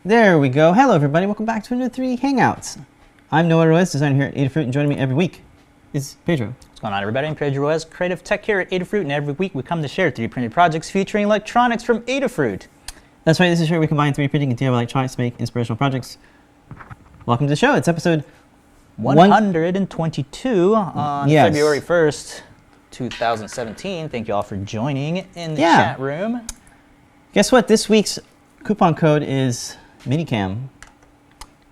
There we go. Hello, everybody. Welcome back to another 3 Hangouts. I'm Noe Ruiz, designer here at Adafruit, and joining me every week is Pedro. What's going on, everybody? I'm Pedro Ruiz, creative tech here at Adafruit, and every week we come to share 3D printed projects featuring electronics from Adafruit. That's right. This is where we combine 3D printing and DIY electronics to make inspirational projects. Welcome to the show. It's episode 122 on February 1st, 2017. Thank you all for joining in the chat room. Guess what? This week's coupon code is Minicam.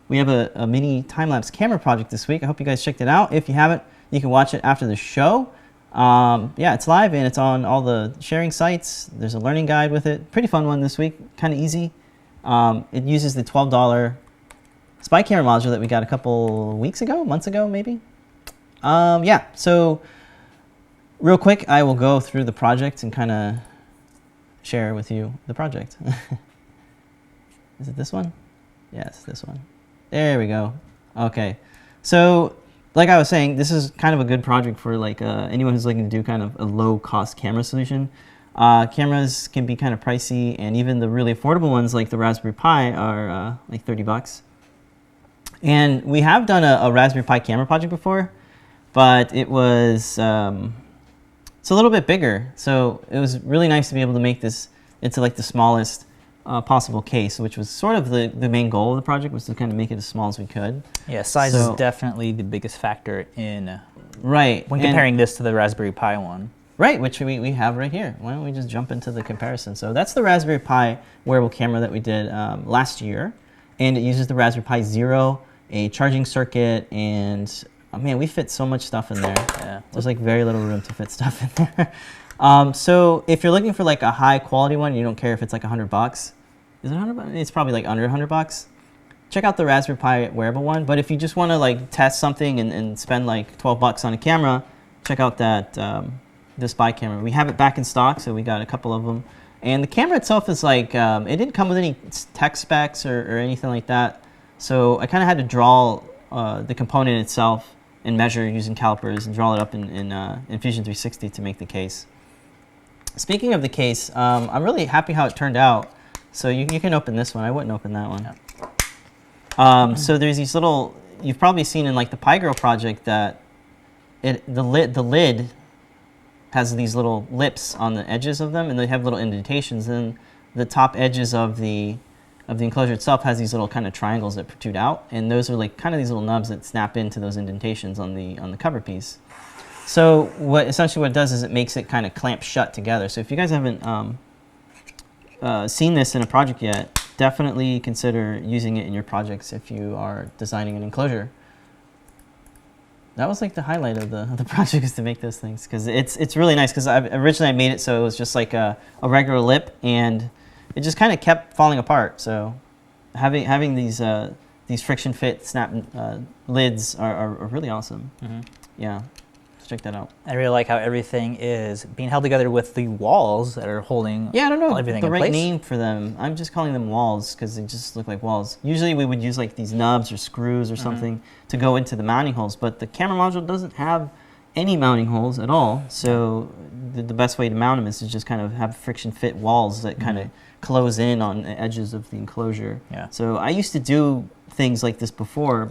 We have a mini time-lapse camera project this week. I hope you guys checked it out. If you haven't, you can watch it after the show. It's live and it's on all the sharing sites. There's a learning guide with it. Pretty fun one this week. Kind of easy. It uses the $12 spy camera module that we got a couple months ago maybe. So real quick, I will go through the project and kind of share with you the project. Is it this one? Yes, this one. There we go. Okay. So, like I was saying, this is kind of a good project for like anyone who's looking to do kind of a low-cost camera solution. Cameras can be kind of pricey, and even the really affordable ones like the Raspberry Pi are like 30 bucks. And we have done a Raspberry Pi camera project before, but it was it's a little bit bigger. So it was really nice to be able to make this into like the smallest possible case, which was sort of the main goal of the project, was to kind of make it as small as we could. Yeah, size is definitely the biggest factor in when comparing this to the Raspberry Pi one. Right, which we have right here. Why don't we just jump into the comparison? So that's the Raspberry Pi wearable camera that we did last year, and it uses the Raspberry Pi Zero, a charging circuit, and oh man, we fit so much stuff in there. Yeah, there's like very little room to fit stuff in there. So if you're looking for like a high quality one, you don't care if it's like $100. Is it $100? It's probably like under $100. Check out the Raspberry Pi wearable one. But if you just want to like test something and spend like 12 bucks on a camera, check out that the spy camera. We have it back in stock, so we got a couple of them. And the camera itself is like, it didn't come with any tech specs or anything like that. So I kind of had to draw the component itself and measure using calipers and draw it up in Fusion 360 to make the case. Speaking of the case, I'm really happy how it turned out. So you can open this one. I wouldn't open that one. So there's these little, you've probably seen in like the Pi Girl project that the lid has these little lips on the edges of them, and they have little indentations. And the top edges of the enclosure itself has these little kind of triangles that protrude out, and those are like kind of these little nubs that snap into those indentations on the cover piece. So essentially what it does is it makes it kind of clamp shut together. So if you guys haven't seen this in a project yet, definitely consider using it in your projects if you are designing an enclosure. That was like the highlight of the project, is to make those things, because it's really nice, because originally I made it so it was just like a regular lip, and it just kind of kept falling apart. So having these friction fit snap lids are really awesome. Mm-hmm. Yeah. Check that out. I really like how everything is being held together with the walls that are holding I don't know everything the in right place. name for them. I'm just calling them walls because they just look like walls. Usually we would use like these nubs or screws or something to go into the mounting holes, but the camera module doesn't have any mounting holes at all. So the best way to mount them is to just kind of have friction fit walls that kind of close in on the edges of the enclosure. Yeah. So I used to do things like this before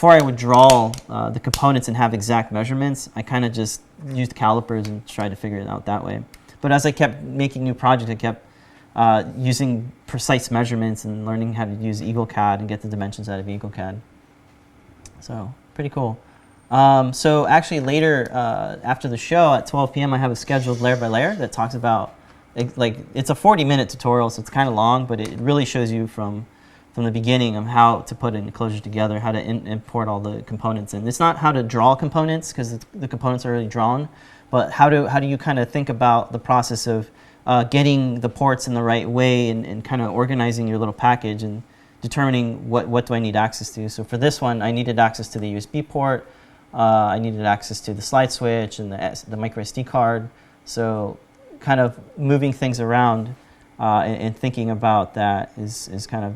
I would draw the components and have exact measurements. I kind of just used calipers and tried to figure it out that way. But as I kept making new projects, I kept using precise measurements and learning how to use EagleCAD and get the dimensions out of EagleCAD. So pretty cool. So actually later after the show at 12 p.m. I have a scheduled layer by layer that talks about, it's a 40-minute tutorial, so it's kind of long, but it really shows you from the beginning of how to put an enclosure together, how to import all the components in. It's not how to draw components, because the components are already drawn, but how do you kind of think about the process of getting the ports in the right way and kind of organizing your little package and determining what do I need access to. So for this one, I needed access to the USB port, I needed access to the slide switch and the micro SD card. So kind of moving things around and thinking about that is kind of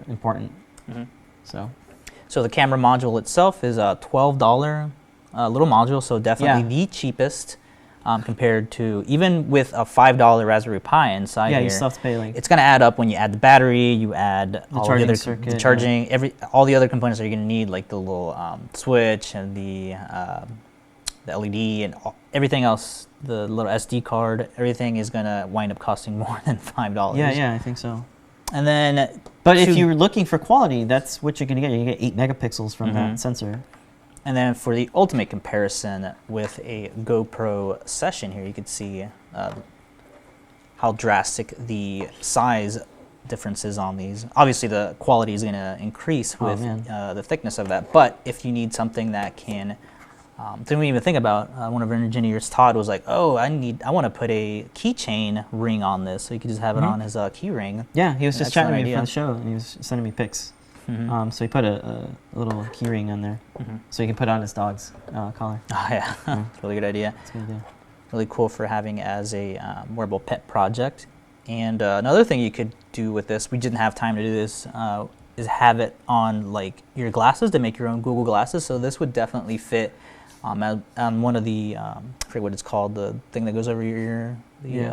important. Mm-hmm. So the camera module itself is a $12 little module, so definitely the cheapest. compared to even with a $5 Raspberry Pi inside here. You still have to pay like. It's going to add up when you add the battery, you add the charging circuit, the charging, all the other components that you're going to need, like the little switch and the LED and everything else, the little SD card. Everything is going to wind up costing more than $5. Yeah, I think so. And then, but if you're looking for quality, that's what you're going to get. You get 8 megapixels from that sensor. And then for the ultimate comparison with a GoPro Session here, you can see how drastic the size difference is on these. Obviously, the quality is going to increase with the thickness of that. But if you need something that can, didn't even think about, one of our engineers, Todd, was like, oh, I want to put a keychain ring on this, so you could just have it on his key ring. Yeah, he was just chatting with me for the show, and he was sending me pics. So he put a little key ring on there, so he can put on his dog's collar. Oh yeah, really good idea. That's a good idea. Really cool for having as a wearable pet project. And another thing you could do with this, we didn't have time to do this, is have it on like your glasses to make your own Google glasses. So this would definitely fit on one of the, I forget what it's called, the thing that goes over your ear, the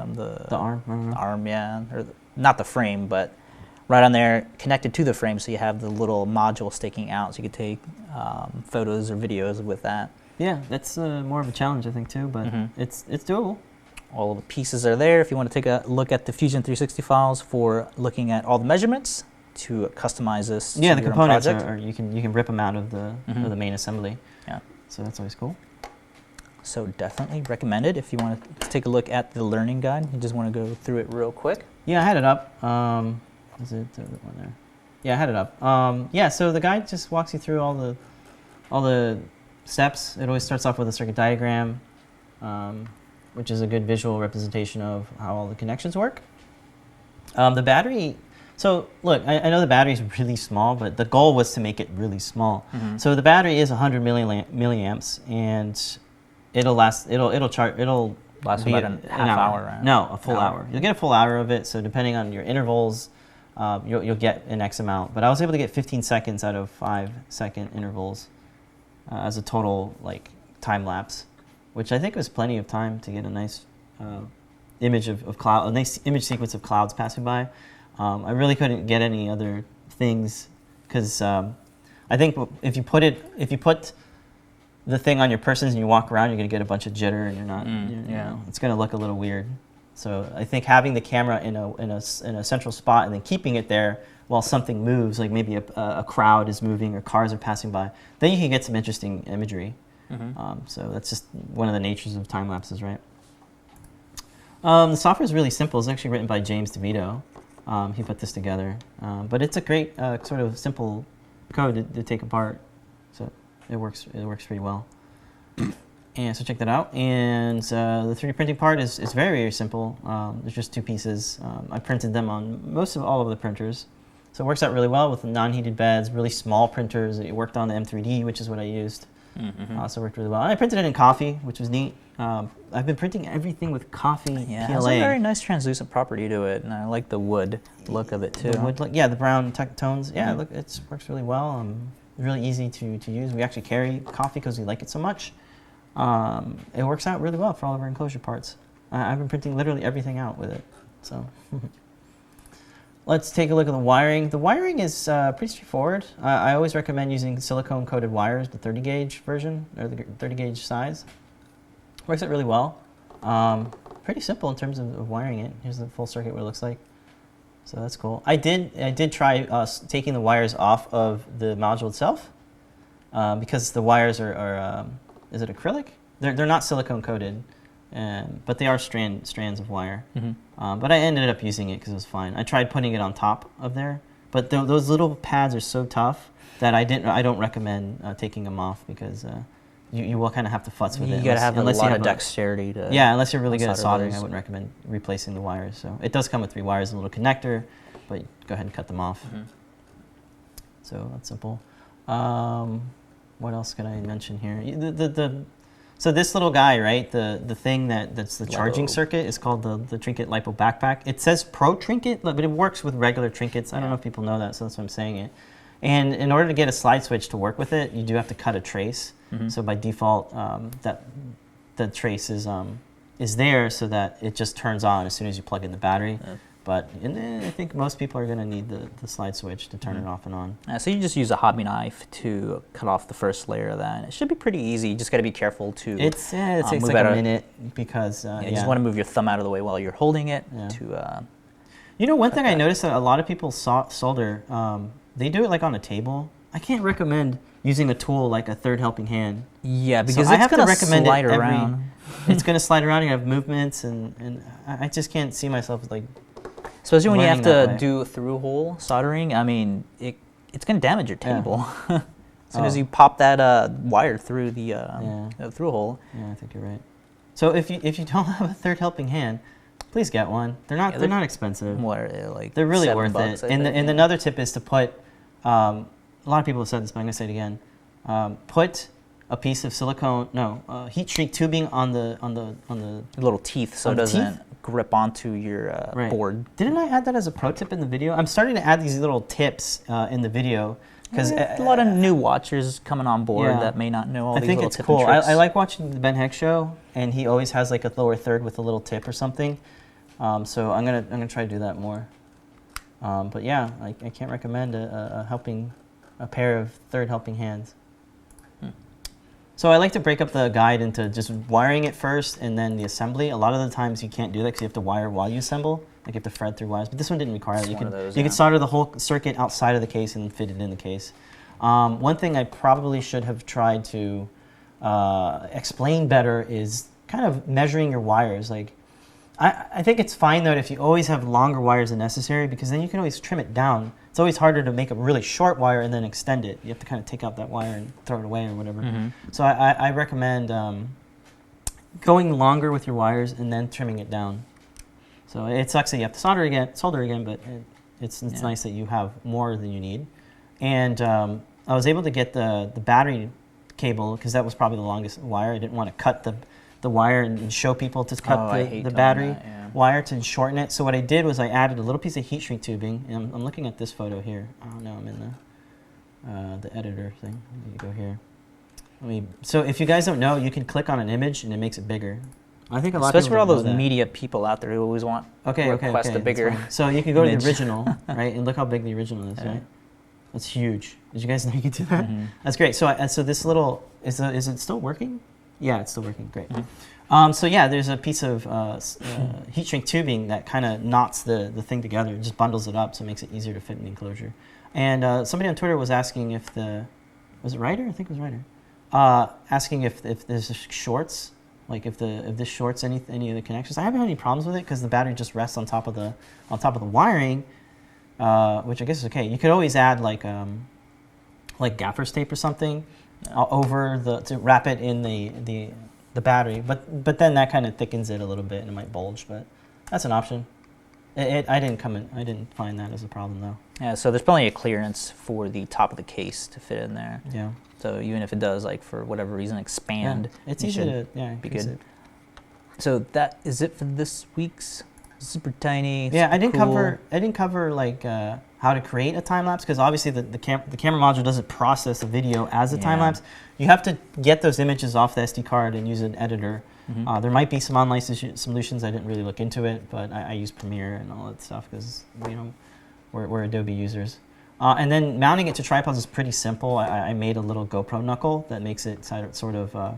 arm. The arm, yeah, or not the frame, but right on there, connected to the frame, so you have the little module sticking out, so you could take photos or videos with that. Yeah, that's more of a challenge, I think, too, but it's doable. All the pieces are there. If you want to take a look at the Fusion 360 files for looking at all the measurements to customize this. Yeah, the components are you can rip them out of the main assembly. Yeah, so that's always cool. So definitely recommended if you want to take a look at the learning guide. You just want to go through it real quick. Yeah, I had it up. Is it the one there? Yeah, I had it up. Yeah, so the guide just walks you through all the steps. It always starts off with a circuit diagram, which is a good visual representation of how all the connections work. The battery. So look, I know the battery is really small, but the goal was to make it really small. So the battery is 100 milliamps, and it'll last. It'll last about an half hour. Right? No, a full hour. You'll get a full hour of it. So depending on your intervals. You'll get an X amount, but I was able to get 15 seconds out of 5-second intervals as a total time lapse, which I think was plenty of time to get a nice image of cloud, a nice image sequence of clouds passing by. I really couldn't get any other things because I think if you put the thing on your persons and you walk around, you're gonna get a bunch of jitter and you're not. You know, it's gonna look a little weird. So I think having the camera in a central spot and then keeping it there while something moves, like maybe a crowd is moving or cars are passing by, then you can get some interesting imagery. So that's just one of the natures of time lapses, right? The software is really simple. It's actually written by James DeVito. He put this together, but it's a great sort of simple code to take apart. So it works pretty well. And so check that out. And the 3D printing part is very, very simple. There's just 2 pieces. I printed them on all of the printers. So it works out really well with the non-heated beds, really small printers. It worked on the M3D, which is what I used. So it worked really well. And I printed it in coffee, which was neat. I've been printing everything with coffee PLA. It has a very nice translucent property to it, and I like the wood look of it too. The wood look, yeah, the brown tones. Yeah, look, it works really well. Really easy to use. We actually carry coffee because we like it so much. It works out really well for all of our enclosure parts. I've been printing literally everything out with it. So let's take a look at the wiring. The wiring is pretty straightforward. I always recommend using silicone-coated wires, the 30 gauge version, or the 30 gauge size. Works out really well. Pretty simple in terms of wiring it. Here's the full circuit, what it looks like. So that's cool. I did try taking the wires off of the module itself because the wires are is it acrylic? They're not silicone coated, but they are strands of wire. But I ended up using it because it was fine. I tried putting it on top of there, but those little pads are so tough that I don't recommend taking them off because you will kind of have to futz with it. You gotta have a lot of dexterity to. Yeah, unless you're really good at soldering, I wouldn't recommend replacing the wires. So it does come with 3 wires, a little connector, but go ahead and cut them off. So that's simple. What else can I mention here? So this little guy, right? The thing that's the charging circuit is called the Trinket LiPo backpack. It says Pro Trinket, but it works with regular trinkets. I don't know if people know that, so that's why I'm saying it. And in order to get a slide switch to work with it, you do have to cut a trace. So by default, that trace is is there so that it just turns on as soon as you plug in the battery. But I think most people are going to need the slide switch to turn it off and on. So you just use a hobby knife to cut off the first layer of that. It should be pretty easy. You just got to be careful to. It takes like a minute because you just want to move your thumb out of the way while you're holding it. One thing I noticed that a lot of people solder, they do it like on a table. I can't recommend using a tool like a third helping hand. Yeah, because it's going to slide around. It's going to slide around. You have movements, and I just can't see myself like. Especially when you have to do through-hole soldering, I mean, it's going to damage your table. As soon as you pop that wire through the through-hole. Yeah, I think you're right. So if you don't have a third helping hand, please get one. They're not expensive. What are they, like they're really worth $7, it. And another tip is to put. A lot of people have said this, but I'm going to say it again. Put a piece of heat shrink tubing on the little teeth, so it doesn't grip onto your board. Didn't I add that as a pro tip in the video? I'm starting to add these little tips in the video because a lot of new watchers coming on board that may not know all these little tips. I think it's cool. I like watching the Ben Heck show, and he always has like a lower third with a little tip or something. So I'm gonna try to do that more. But yeah, I can't recommend a pair of third helping hands. So I like to break up the guide into just wiring it first and then the assembly. A lot of the times you can't do that because you have to wire while you assemble. Like you have to thread through wires. But this one didn't require that. You could solder the whole circuit outside of the case and fit it in the case. One thing I probably should have tried to explain better is kind of measuring your wires. Like I think it's fine though if you always have longer wires than necessary because then you can always trim it down. It's always harder to make a really short wire and then extend it. You have to kind of take out that wire and throw it away or whatever. So I recommend going longer with your wires and then trimming it down. So it sucks that you have to solder again, but it's nice that you have more than you need. And I was able to get the battery cable because that was probably the longest wire. I didn't want to cut the wire and show people to cut the battery wire to shorten it. So what I did was I added a little piece of heat shrink tubing. And I'm looking at this photo here. Oh no, I'm in the editor thing. I need to go here. So if you guys don't know, you can click on an image and it makes it bigger. I think a lot of people especially for all those media people out there who always want request a bigger. So you can go to the original, right, and look how big the original is, right? That's huge. Did you guys know you could do that? That's great. So this little is it still working? Yeah, it's still working. Great. So yeah, there's a piece of heat shrink tubing that kind of knots the thing together, just bundles it up, so it makes it easier to fit in the enclosure. And somebody on Twitter was asking if was it Ryder? I think it was Ryder. Asking if there's shorts, like if this shorts any of the connections. I haven't had any problems with it because the battery just rests on top of the wiring, which I guess is okay. You could always add like gaffer's tape or something over to wrap it in the battery, but then that kind of thickens it a little bit and it might bulge, but that's an option. I didn't find that as a problem though. Yeah, so there's plenty of clearance for the top of the case to fit in there. Yeah. So even if it does, like for whatever reason, expand, it's easy to be good. So that is it for this week's super tiny. Yeah, I didn't cover like how to create a time lapse because obviously the camera module doesn't process a video as a time lapse. You have to get those images off the SD card and use an editor. There might be some online solutions. I didn't really look into it, but I use Premiere and all that stuff because we're Adobe users. And then mounting it to tripods is pretty simple. I made a little GoPro knuckle that makes it sort of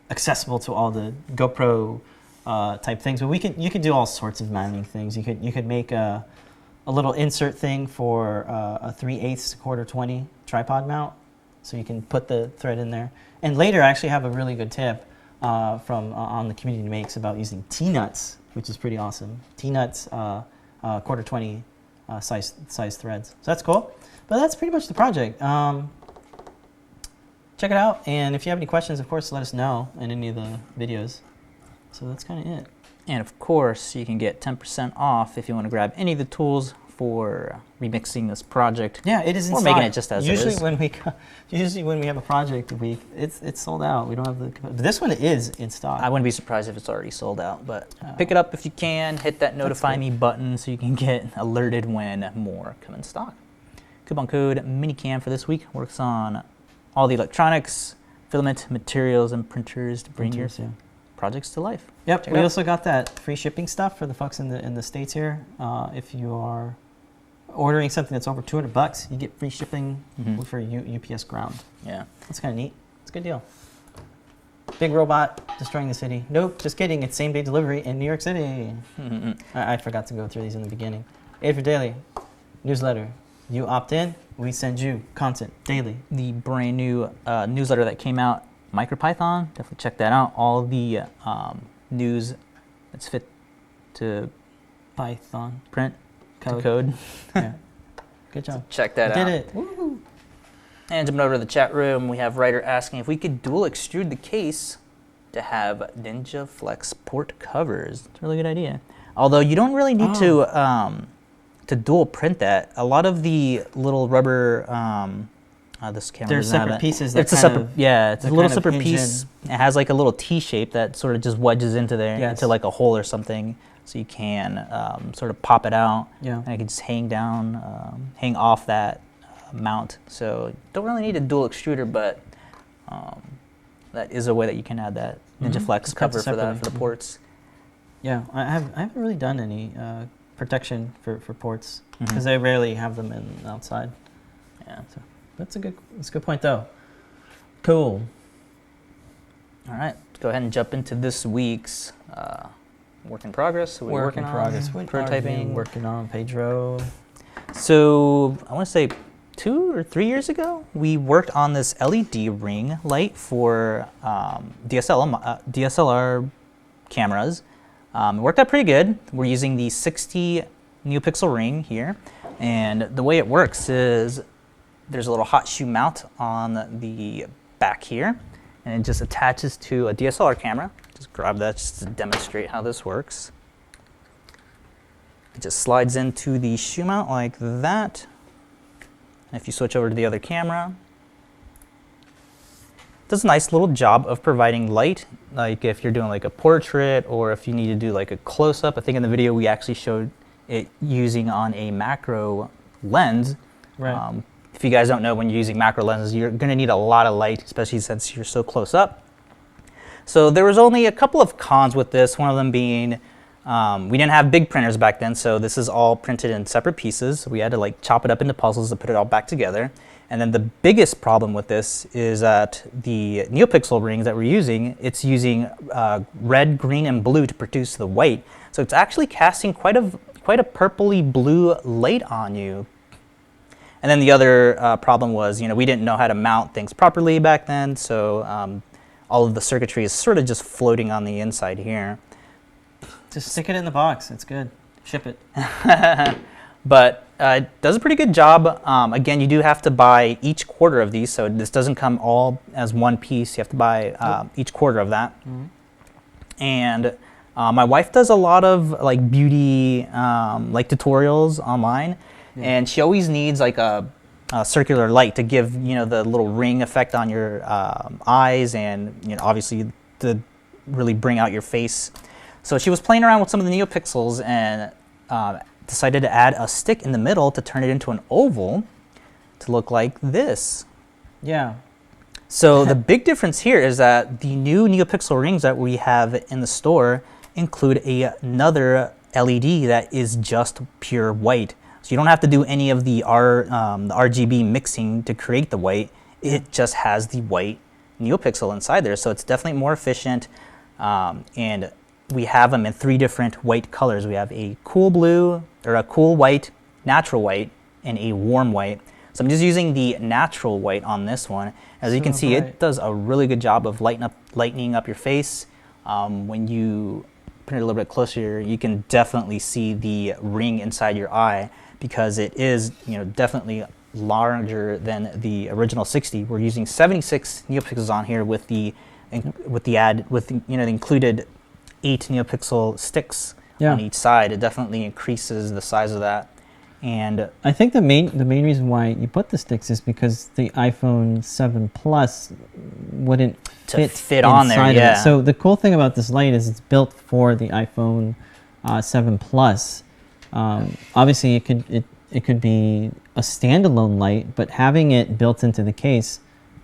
accessible to all the GoPro type things. But you could do all sorts of mounting things. You could make a little insert thing for a 3/8 to 1/4-20 tripod mount, so you can put the thread in there. And later, I actually have a really good tip from on the community makes about using T-nuts, which is pretty awesome. T-nuts 1/4-20 size threads. So that's cool. But that's pretty much the project. Check it out, and if you have any questions, of course, let us know in any of the videos. So that's kind of it. And of course, you can get 10% off if you want to grab any of the tools for remixing this project. Yeah, it is in stock. Or making it just as usually it is. Usually when we have a project a week, it's sold out. We don't have but this one is in stock. I wouldn't be surprised if it's already sold out, but pick it up if you can. Hit that notify me button so you can get alerted when more come in stock. Coupon code MINICAM for this week works on all the electronics, filament, materials, and printers to bring projects to life. Yep. Check We it out. also got that free shipping stuff for the folks in the States here. If you are ordering something that's over $200, you get free shipping for UPS ground. Yeah. That's kind of neat. It's a good deal. Big robot destroying the city. Nope, just kidding. It's same-day delivery in New York City. I forgot to go through these in the beginning. Adafruit Daily newsletter. You opt in, we send you content daily. The brand new newsletter that came out, MicroPython, definitely check that out. All of the news that's fit to Python print, code. to code. Yeah. Good job. Check that You out. did it. Woo-hoo. And jumping over to the chat room, we have Ryder asking if we could dual extrude the case to have Ninja Flex port covers. It's a really good idea. Although you don't really need to dual print that. A lot of the little rubber, this camera They're doesn't have separate it. pieces that It's a kind separate, of- yeah, it's a that little kind of separate hinge piece. in. It has like a little T shape that sort of just wedges into there, Yes. into like a hole or something. So you can sort of pop it out. Yeah. And it can just hang down, hang off that mount. So don't really need a dual extruder, but that is a way that you can add that Ninja Flex Just cut cover for that separately. for the ports. Yeah, I haven't really done any protection for ports because I rarely have them in outside. Yeah. So that's a good point though. Cool. All right, let's go ahead and jump into this week's work in progress. What are we Work in working progress. on? What are you Prototyping. working on, Pedro? So I want to say 2 or 3 years ago, we worked on this LED ring light for DSLR cameras. It worked out pretty good. We're using the 60 NeoPixel ring here, and the way it works is there's a little hot shoe mount on the back here, and it just attaches to a DSLR camera. Just grab that just to demonstrate how this works. It just slides into the shoe mount like that. And if you switch over to the other camera, it does a nice little job of providing light, like if you're doing like a portrait or if you need to do like a close-up. I think in the video we actually showed it using on a macro lens. Right. If you guys don't know, when you're using macro lenses, you're going to need a lot of light, especially since you're so close up. So there was only a couple of cons with this, one of them being we didn't have big printers back then, so this is all printed in separate pieces. We had to like chop it up into puzzles to put it all back together. And then the biggest problem with this is that the NeoPixel rings that we're using, it's using red, green, and blue to produce the white. So it's actually casting quite a purpley blue light on you. And then the other problem was, we didn't know how to mount things properly back then, so all of the circuitry is sort of just floating on the inside here. Just stick it in the box. It's good. Ship it. But it does a pretty good job. Again, you do have to buy each quarter of these, so this doesn't come all as one piece. You have to buy each quarter of that. And my wife does a lot of like beauty like tutorials online, and she always needs like a circular light to give the little ring effect on your eyes, and obviously to really bring out your face. So she was playing around with some of the NeoPixels and decided to add a stick in the middle to turn it into an oval to look like this. Yeah. So the big difference here is that the new NeoPixel rings that we have in the store include another LED that is just pure white. So you don't have to do any of the RGB mixing to create the white. It just has the white NeoPixel inside there. So it's definitely more efficient, and we have them in 3 different white colors. We have a cool blue, or a cool white, natural white, and a warm white. So I'm just using the natural white on this one. As you can see, it does a really good job of lightening up your face. When you put it a little bit closer, you can definitely see the ring inside your eye because it is, definitely larger than the original 60. We're using 76 NeoPixels on here with the included 8 NeoPixel sticks on each side. It definitely increases the size of that. And I think the main reason why you put the sticks is because the iPhone 7 Plus wouldn't fit on there. inside Yeah. of it. So the cool thing about this light is it's built for the iPhone 7 Plus. Obviously, it could be a standalone light, but having it built into the case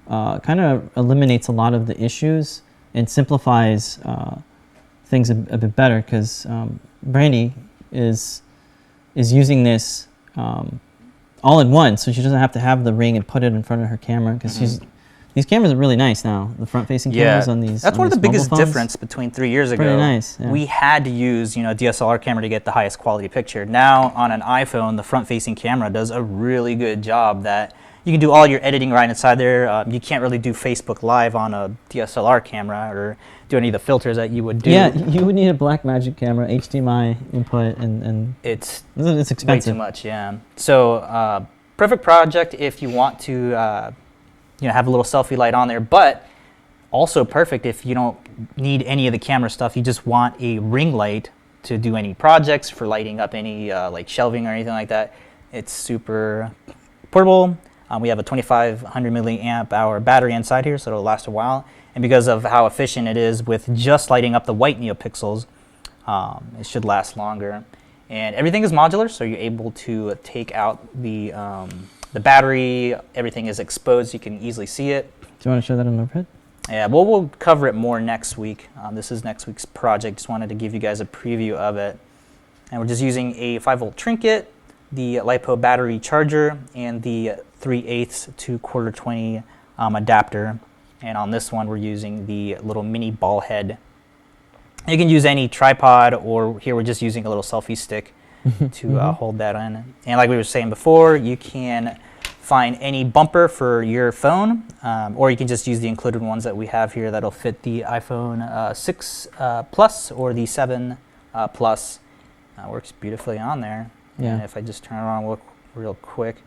kind of eliminates a lot of the issues and simplifies things a bit better, because Brandy is using this all in one, so she doesn't have to have the ring and put it in front of her camera, because these cameras are really nice now. The front-facing cameras on these. That's one of the biggest difference between 3 years ago. Pretty nice. Yeah. We had to use, a DSLR camera to get the highest quality picture. Now on an iPhone, the front-facing camera does a really good job that you can do all your editing right inside there. You can't really do Facebook Live on a DSLR camera or do any of the filters that you would do. Yeah, you would need a Blackmagic camera, HDMI input, and it's expensive. Way too much, yeah. So perfect project if you want to have a little selfie light on there, but also perfect if you don't need any of the camera stuff. You just want a ring light to do any projects, for lighting up any like shelving or anything like that. It's super portable. We have a 2500 milliamp hour battery inside here, so it'll last a while. And because of how efficient it is with just lighting up the white NeoPixels, it should last longer. And everything is modular, so you're able to take out the battery. Everything is exposed, you can easily see it. Do you want to show that on overhead? Yeah, well, we'll cover it more next week. This is next week's project. Just wanted to give you guys a preview of it. And we're just using a 5-volt trinket, the LiPo battery charger, and the 3/8 to 1/420 adapter. And on this one, we're using the little mini ball head. You can use any tripod, or here we're just using a little selfie stick to hold that in. And like we were saying before, you can find any bumper for your phone, or you can just use the included ones that we have here that'll fit the iPhone 6 Plus or the 7 Plus. Works beautifully on there. Yeah. And if I just turn it on real quick,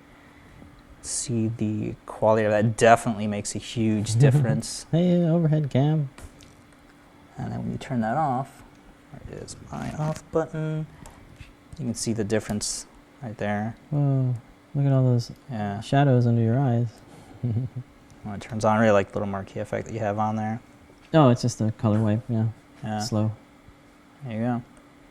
see the quality of that. Definitely makes a huge difference. Hey, overhead cam. And then when you turn that off, there is my off button. You can see the difference right there. Whoa, look at all those shadows under your eyes. When it turns on, I really like the little marquee effect that you have on there. Oh, it's just a color wipe, yeah. Slow. There you go.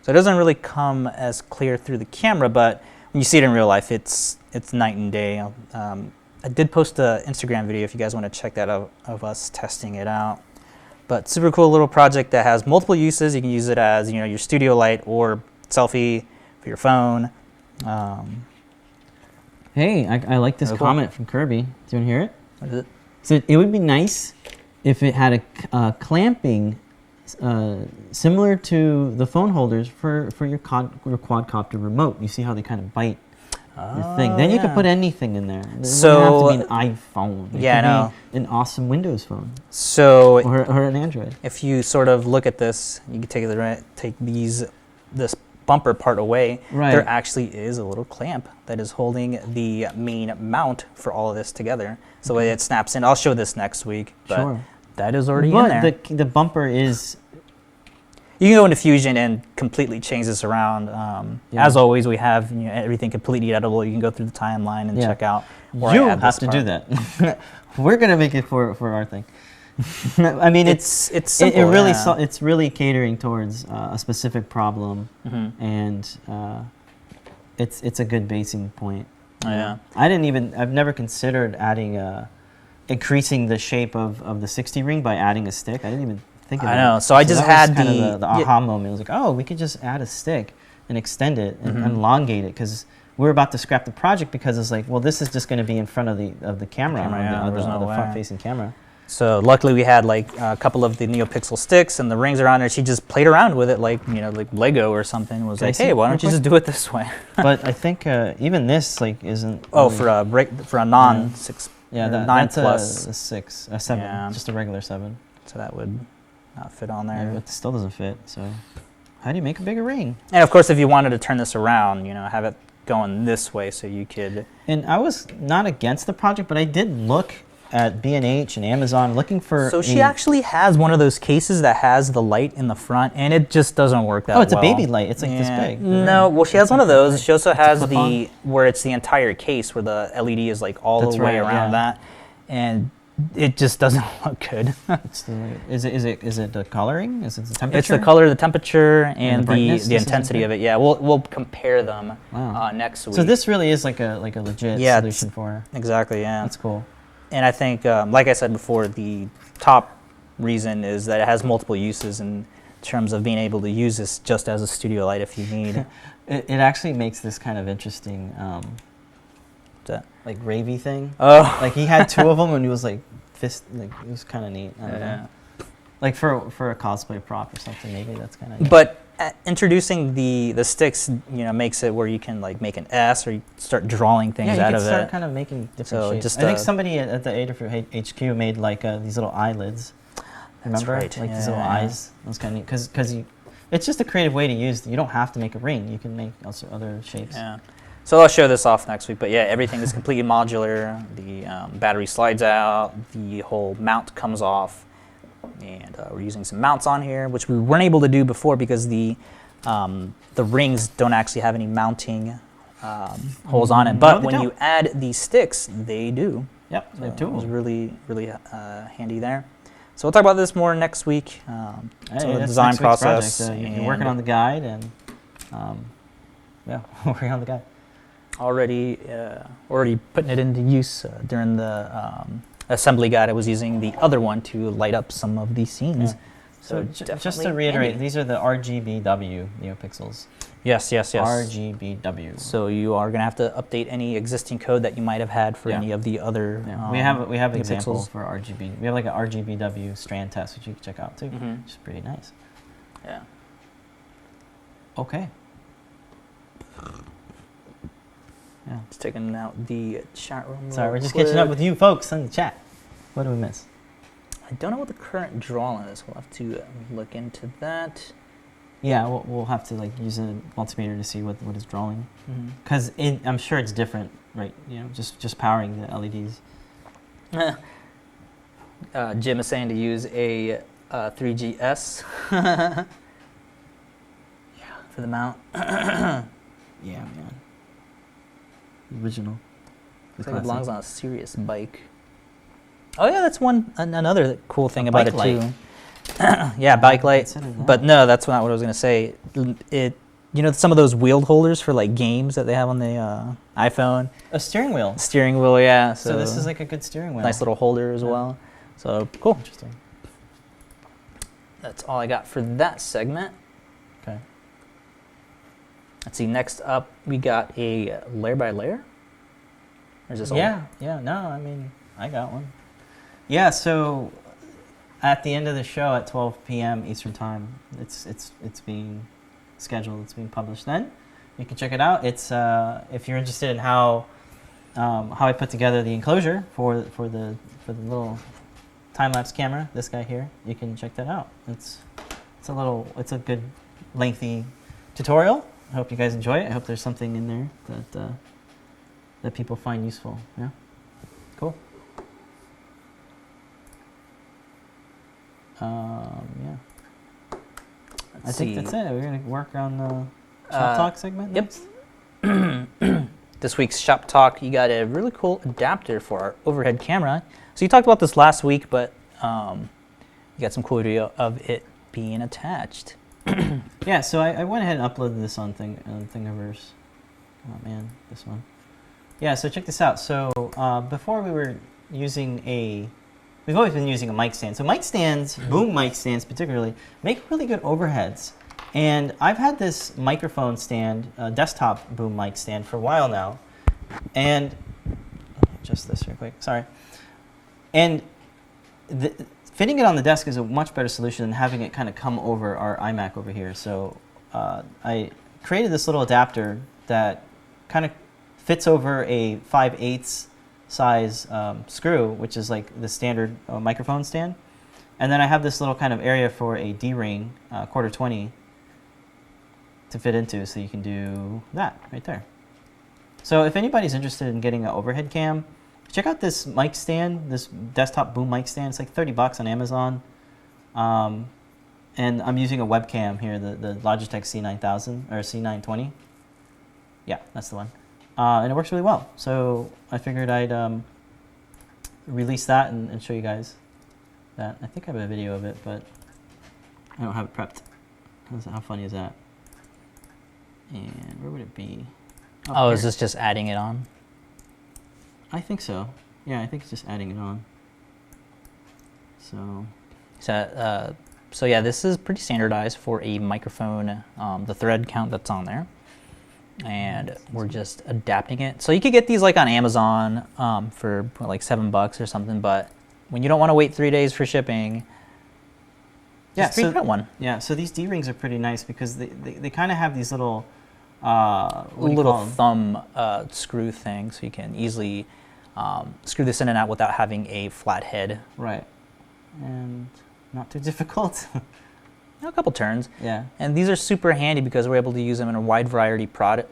So it doesn't really come as clear through the camera, but when you see it in real life, it's night and day. I did post an Instagram video if you guys want to check that out of us testing it out. But super cool little project that has multiple uses. You can use it as your studio light or selfie for your phone. Hey, I like this comment from Kirby. Do you want to hear it? What is it? So it would be nice if it had a clamping similar to the phone holders for your quadcopter remote. You see how they kind of bite your thing. Then you could put anything in there. It doesn't have to be an iPhone. It could be an awesome Windows phone. So or an Android. If you sort of look at this, you can take this bumper part away. Right. There actually is a little clamp that is holding the main mount for all of this together. So it snaps in. I'll show this next week. But that is already in there. The bumper is... You can go into Fusion and completely change this around. As always, we have everything completely editable. You can go through the timeline and check out where you I add have to do that. We're gonna make it for our thing. I mean, it's simple, it's really catering towards a specific problem, and it's a good basing point. I've never considered adding increasing the shape of the 60 ring by adding a stick. I didn't even think of that. I know. So I just had the aha moment. I was like, oh, we could just add a stick and extend it and elongate it, because we were about to scrap the project because it's like, well, this is just going to be in front of the camera, the front-facing camera. So luckily we had like a couple of the NeoPixel sticks and the rings around there. She just played around with it like Lego or something. Was like, hey, why don't you just do it this way? But I think even this isn't. Oh, really for a non 6. Yeah, 9 plus a 6, a 7, just a regular 7. So that would not fit on there. Yeah, it still doesn't fit. So how do you make a bigger ring? And of course, if you wanted to turn this around, have it going this way so you could. And I was not against the project, but I did look at B&H and Amazon looking for. So she actually has one of those cases that has the light in the front, and it just doesn't work that well. Oh, it's a baby light. It's like this big. No, well, she has one of those. She also has where it's the entire case, where the LED is like all the way around that, and it just doesn't look good. Is it the coloring? Is it the temperature? It's the color, the temperature, and the intensity of it. Yeah, we'll compare them next week. So this really is like a legit solution for her. Exactly. Yeah. That's cool. And I think, like I said before, the top reason is that it has multiple uses in terms of being able to use this just as a studio light if you need. It actually makes this kind of interesting, like ravey thing. Oh, Like he had two of them, and he was like fist. Like it was kind of neat. I don't know. yeah. Like for a cosplay prop or something, maybe that's kind of. But introducing the sticks, makes it where you can like make an S, or you start drawing things yeah, out you of can start it. kind of making different So shapes. just, I think somebody at the Adafruit HQ made like these little eyelids. That's Remember, right. like these Yeah. little eyes. That's kind of neat because it's just a creative way to use. You don't have to make a ring. You can make also other shapes. Yeah. So I'll show this off next week. But yeah, everything is completely modular. The battery slides out. The whole mount comes off. And we're using some mounts on here, which we weren't able to do before because the rings don't actually have any mounting holes on it. But No, they when you don't. add these sticks, they do. Yep, So they have two it of was them. really, really handy there. So we'll talk about this more next week. Hey, some of the that's design next week's process. project. You're working on the guide, and working on the guide. already putting it into use during the assembly guide. I was using the other one to light up some of these scenes. Yeah. So just definitely to reiterate, handy. these are the RGBW NeoPixels. Yes. RGBW. So you are going to have to update any existing code that you might have had for Yeah. any of the other. Yeah. We have examples NeoPixels. for RGB. We have like an RGBW strand test, which you can check out too, Mhm. which is pretty nice. Yeah. Okay. Yeah. Just taking out the chat room. Sorry, real we're just catching up quick. with you folks in the chat. What did we miss? I don't know what the current draw line is. We'll have to look into that. Yeah, we'll have to like use a multimeter to see what is drawing, Mm-hmm. because I'm sure it's different, right? Just powering the LEDs. Jim is saying to use a 3GS. Yeah, for the mount. Yeah, man. Original. Looks like it belongs on a serious bike. Oh yeah, that's another cool thing about bike it light. too. Yeah, bike light. Consider that. But no, that's not what I was gonna say. Some of those wheel holders for like games that they have on the iPhone A steering wheel. steering wheel. Yeah. So this is like a good steering wheel. nice little holder as Yeah. well. So cool. Interesting. That's all I got for that segment. Okay. Let's see. Next up, we got a layer by layer. Or is this all? Yeah. No, I mean, I got one. Yeah. So at the end of the show at 12 p.m. Eastern Time, it's being scheduled. It's being published. Then you can check it out. It's if you're interested in how I put together the enclosure for the little time-lapse camera, this guy here, you can check that out. It's a good lengthy tutorial. I hope you guys enjoy it. I hope there's something in there that people find useful. Yeah, cool. Yeah. I think that's it. We're gonna work on the shop talk segment. Yep. next? This week's Shop Talk, you got a really cool adapter for our overhead camera. So you talked about this last week, but you got some cool video of it being attached. Yeah. So I went ahead and uploaded this on Thingiverse. Oh man, this one. Yeah. So check this out. So before we were using we've always been using a mic stand. So mic stands, boom mic stands particularly, make really good overheads. And I've had this microphone stand, desktop boom mic stand for a while now. And just this real quick, sorry. And fitting it on the desk is a much better solution than having it kind of come over our iMac over here. So I created this little adapter that kind of fits over a 5/8 size screw, which is like the standard microphone stand. And then I have this little kind of area for a D-ring, 1/4-20, to fit into, so you can do that right there. So if anybody's interested in getting an overhead cam, check out this mic stand, this desktop boom mic stand. It's like $30 on Amazon. And I'm using a webcam here, the Logitech C9000 or C920. Yeah, that's the one. And it works really well. So I figured I'd release that and show you guys that. I think I have a video of it, but I don't have it prepped. How funny is that? And where would it be? Oh, here. is this just adding it on? I think so. Yeah, I think it's just adding it on. So So yeah, this is pretty standardized for a microphone, the thread count that's on there. And we're just adapting it. So you could get these like on Amazon for like $7 or something, but when you don't want to wait 3 days for shipping, just 3-print one. Yeah, so these D-rings are pretty nice because they kind of have these little little thumb screw thing, so you can easily screw this in and out without having a flat head. Right, and not too difficult. A couple turns. Yeah. And these are super handy because we're able to use them in a wide variety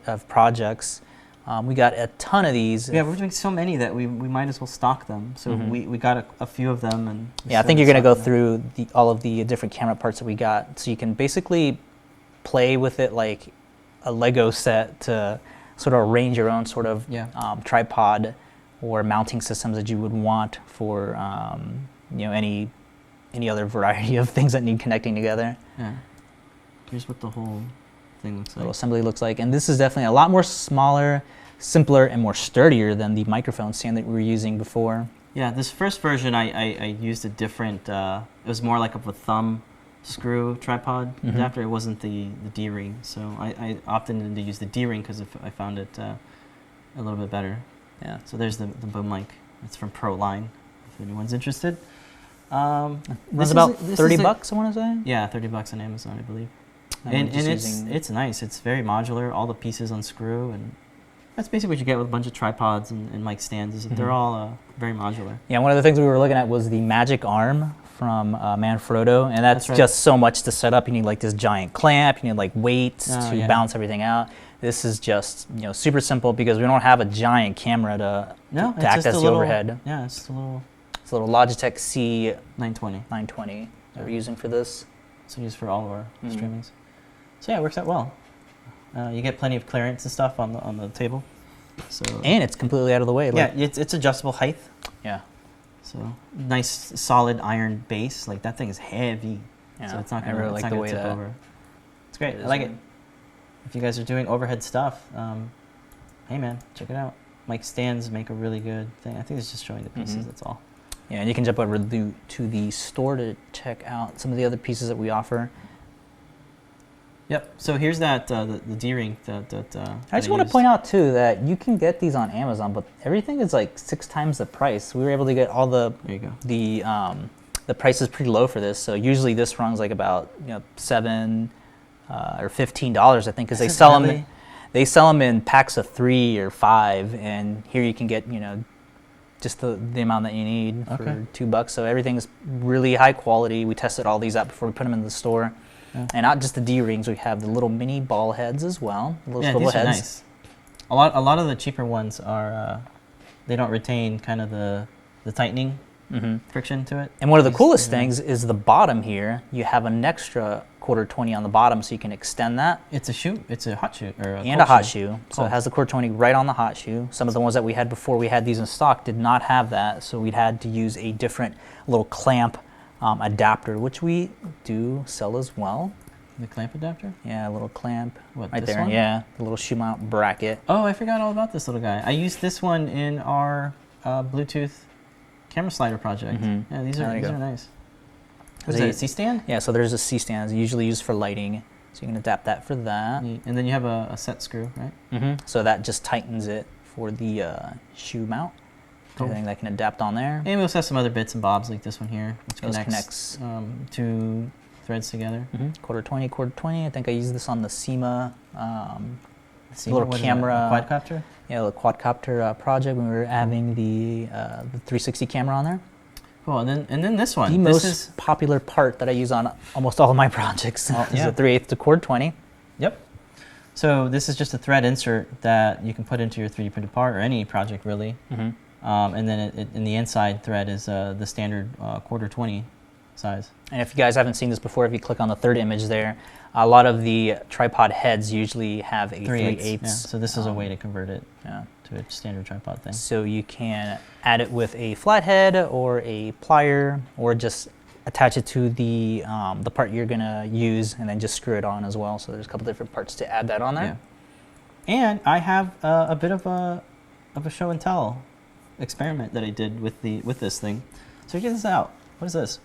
of projects. We got a ton of these. Yeah, we're doing so many that we might as well stock them. So we got a few of them. And yeah, I think you're going to go through all of the different camera parts that we got. So you can basically play with it like a Lego set to sort of arrange your own sort of tripod or mounting systems that you would want for any other variety of things that need connecting together. Yeah. Here's what the whole thing looks like. Little assembly looks like. And this is definitely a lot more smaller, simpler, and more sturdier than the microphone stand that we were using before. Yeah, this first version I used a different, it was more like a thumb screw tripod adapter. It wasn't the D-ring. So I opted in to use the D-ring because I found it a little bit better. Yeah, so there's the boom mic. It's from ProLine, if anyone's interested. It's about $30, I want to say. Yeah, $30 on Amazon, I believe. And it's nice. It's very modular. All the pieces unscrew, and that's basically what you get with a bunch of tripods and mic stands. Is that they're all very modular. Yeah, one of the things we were looking at was the Magic Arm from Manfrotto, and that's just so much to set up. You need like this giant clamp. You need like weights to balance everything out. This is just super simple because we don't have a giant camera to act as the overhead. Yeah, it's a little. It's a little Logitech C920 that we're using for this. It's used for all of our streamings. So yeah, it works out well. You get plenty of clearance and stuff on the table. So and it's completely out of the way. Yeah, it's adjustable height. Yeah. So nice solid iron base. Like that thing is heavy. Yeah. So it's not gonna like the way tip that over. It's great. I like it. If you guys are doing overhead stuff, hey man, check it out. Mic stands make a really good thing. I think it's just showing the pieces. That's all. Yeah, and you can jump over to the store to check out some of the other pieces that we offer. Yep. So here's that the D-ring that I just want to point out too that you can get these on Amazon, but everything is like 6 times the price. We were able to get all the the price is pretty low for this. So usually this runs like about $7 or $15, I think, because they sell them. They sell them in packs of 3 or 5, and here you can get just the amount that you need for $2. So everything's really high quality. We tested all these out before we put them in the store. Yeah. And not just the D-rings, we have the little mini ball heads as well. Little swivel these heads. Are nice. A lot of the cheaper ones are they don't retain kind of the tightening friction to it. And one of the coolest things is the bottom here. You have an extra 1/4-20 on the bottom, so you can extend that. It's a hot shoe or a hot shoe. So it has the 1/4-20 right on the hot shoe. Some of the ones that we had before we had these in stock did not have that, so we'd had to use a different little clamp adapter, which we do sell as well. The clamp adapter? Yeah, a little clamp right there. One? Yeah, the little shoe mount bracket. Oh, I forgot all about this little guy. I used this one in our Bluetooth camera slider project. Yeah, these are nice. Is it a C-stand? Yeah, so there's a C-stand. It's usually used for lighting, so you can adapt that for that. And then you have a set screw, right? So that just tightens it for the shoe mount. Everything that can adapt on there. And we also have some other bits and bobs like this one here, which connects 2 threads together. 1/4-20, 1/4-20. I think I used this on the SEMA little camera. Quadcopter? Yeah, the quadcopter project when we were having the 360 camera on there. Cool, and then this one. The most popular part that I use on almost all of my projects is a 3/8 to 1/4-20. Yep. So this is just a thread insert that you can put into your 3D printed part or any project really. And then in the inside thread is the standard 1/4-20 size. And if you guys haven't seen this before, if you click on the third image there, a lot of the tripod heads usually have a 3/8. Yeah. So this is a way to convert it to a standard tripod thing. So you can add it with a flathead or a plier, or just attach it to the part you're gonna use, and then just screw it on as well. So there's a couple different parts to add that on there. Yeah. And I have a bit of a show and tell experiment that I did with this thing. So check this out. What is this?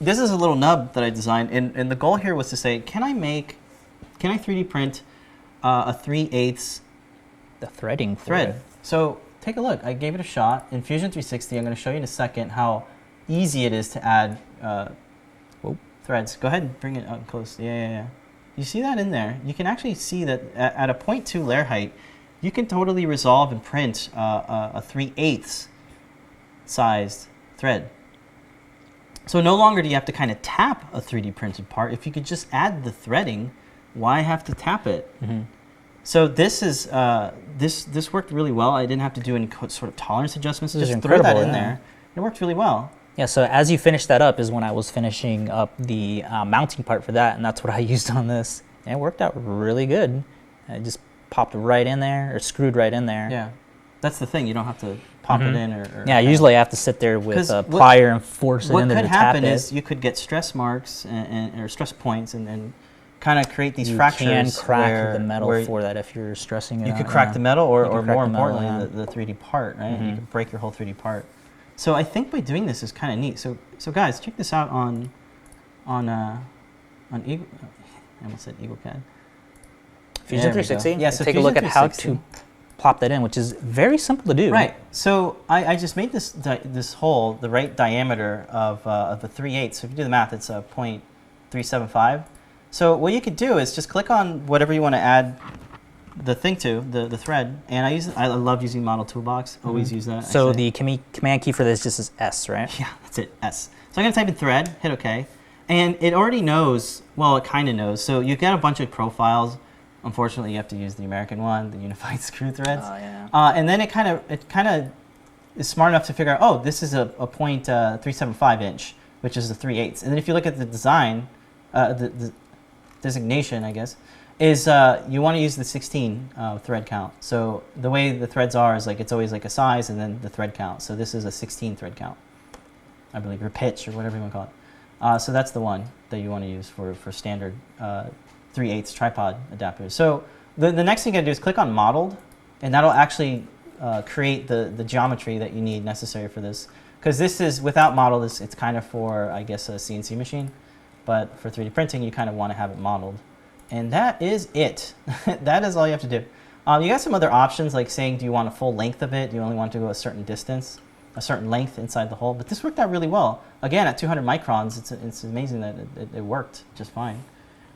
this is a little nub that I designed, and the goal here was to say, can I 3D print a 3/8 The threading thread? So take a look. I gave it a shot in Fusion 360. I'm going to show you in a second how easy it is to add threads. Go ahead and bring it up close. Yeah. You see that in there? You can actually see that at a 0.2 layer height, you can totally resolve and print a 3/8 sized thread. So no longer do you have to kind of tap a 3D printed part. If you could just add the threading, why have to tap it? So this is this worked really well. I didn't have to do any sort of tolerance adjustments. Just throw that in there. It worked really well. Yeah, so as you finish that up is when I was finishing up the mounting part for that, and that's what I used on this. And it worked out really good. It just popped right in there, or screwed right in there. Yeah, that's the thing. You don't have to pop it in. Yeah, usually I have to sit there with a plier and force it in there to tap it. What could happen is you could get stress marks or stress points and kind of create these fractures. You can crack the metal for that if you're stressing it. You could crack the metal, or more importantly, the 3D part, right? You could break your whole 3D part. So I think by doing this is kind of neat. So guys, check this out on Eagle. I almost said EagleCAD. Fusion 360. Yeah, so take a look at how to plop that in, which is very simple to do. Right. So I just made this hole the right diameter of the 3/8. So if you do the math, it's a 0.375. So what you could do is just click on whatever you want to add the thing to, the thread, and I love using Model Toolbox. Always use that. So the command key for this just is S, right? Yeah, that's it, S. So I'm going to type in thread, hit OK, and it already knows, well, it kind of knows. So you get a bunch of profiles. Unfortunately, you have to use the American one, the unified screw threads. Oh, yeah. And then it kind of is smart enough to figure out, oh, this is a 0.375 inch, which is the 3/8. And then if you look at the design, the designation, I guess, is you want to use the 16 thread count. So the way the threads are is like it's always like a size and then the thread count. So this is a 16 thread count, I believe, or pitch or whatever you want to call it. So that's the one that you want to use for standard 3/8 tripod adapters. So the next thing you gotta do is click on modeled, and that'll actually create the geometry that you need necessary for this. Because this is, without model, it's kind of for, I guess, a CNC machine. But for 3D printing, you kind of want to have it modeled. And that is it. That is all you have to do. You got some other options, like saying, do you want a full length of it? Do you only want to go a certain distance, a certain length inside the hole? But this worked out really well. Again, at 200 microns, it's amazing that it worked just fine.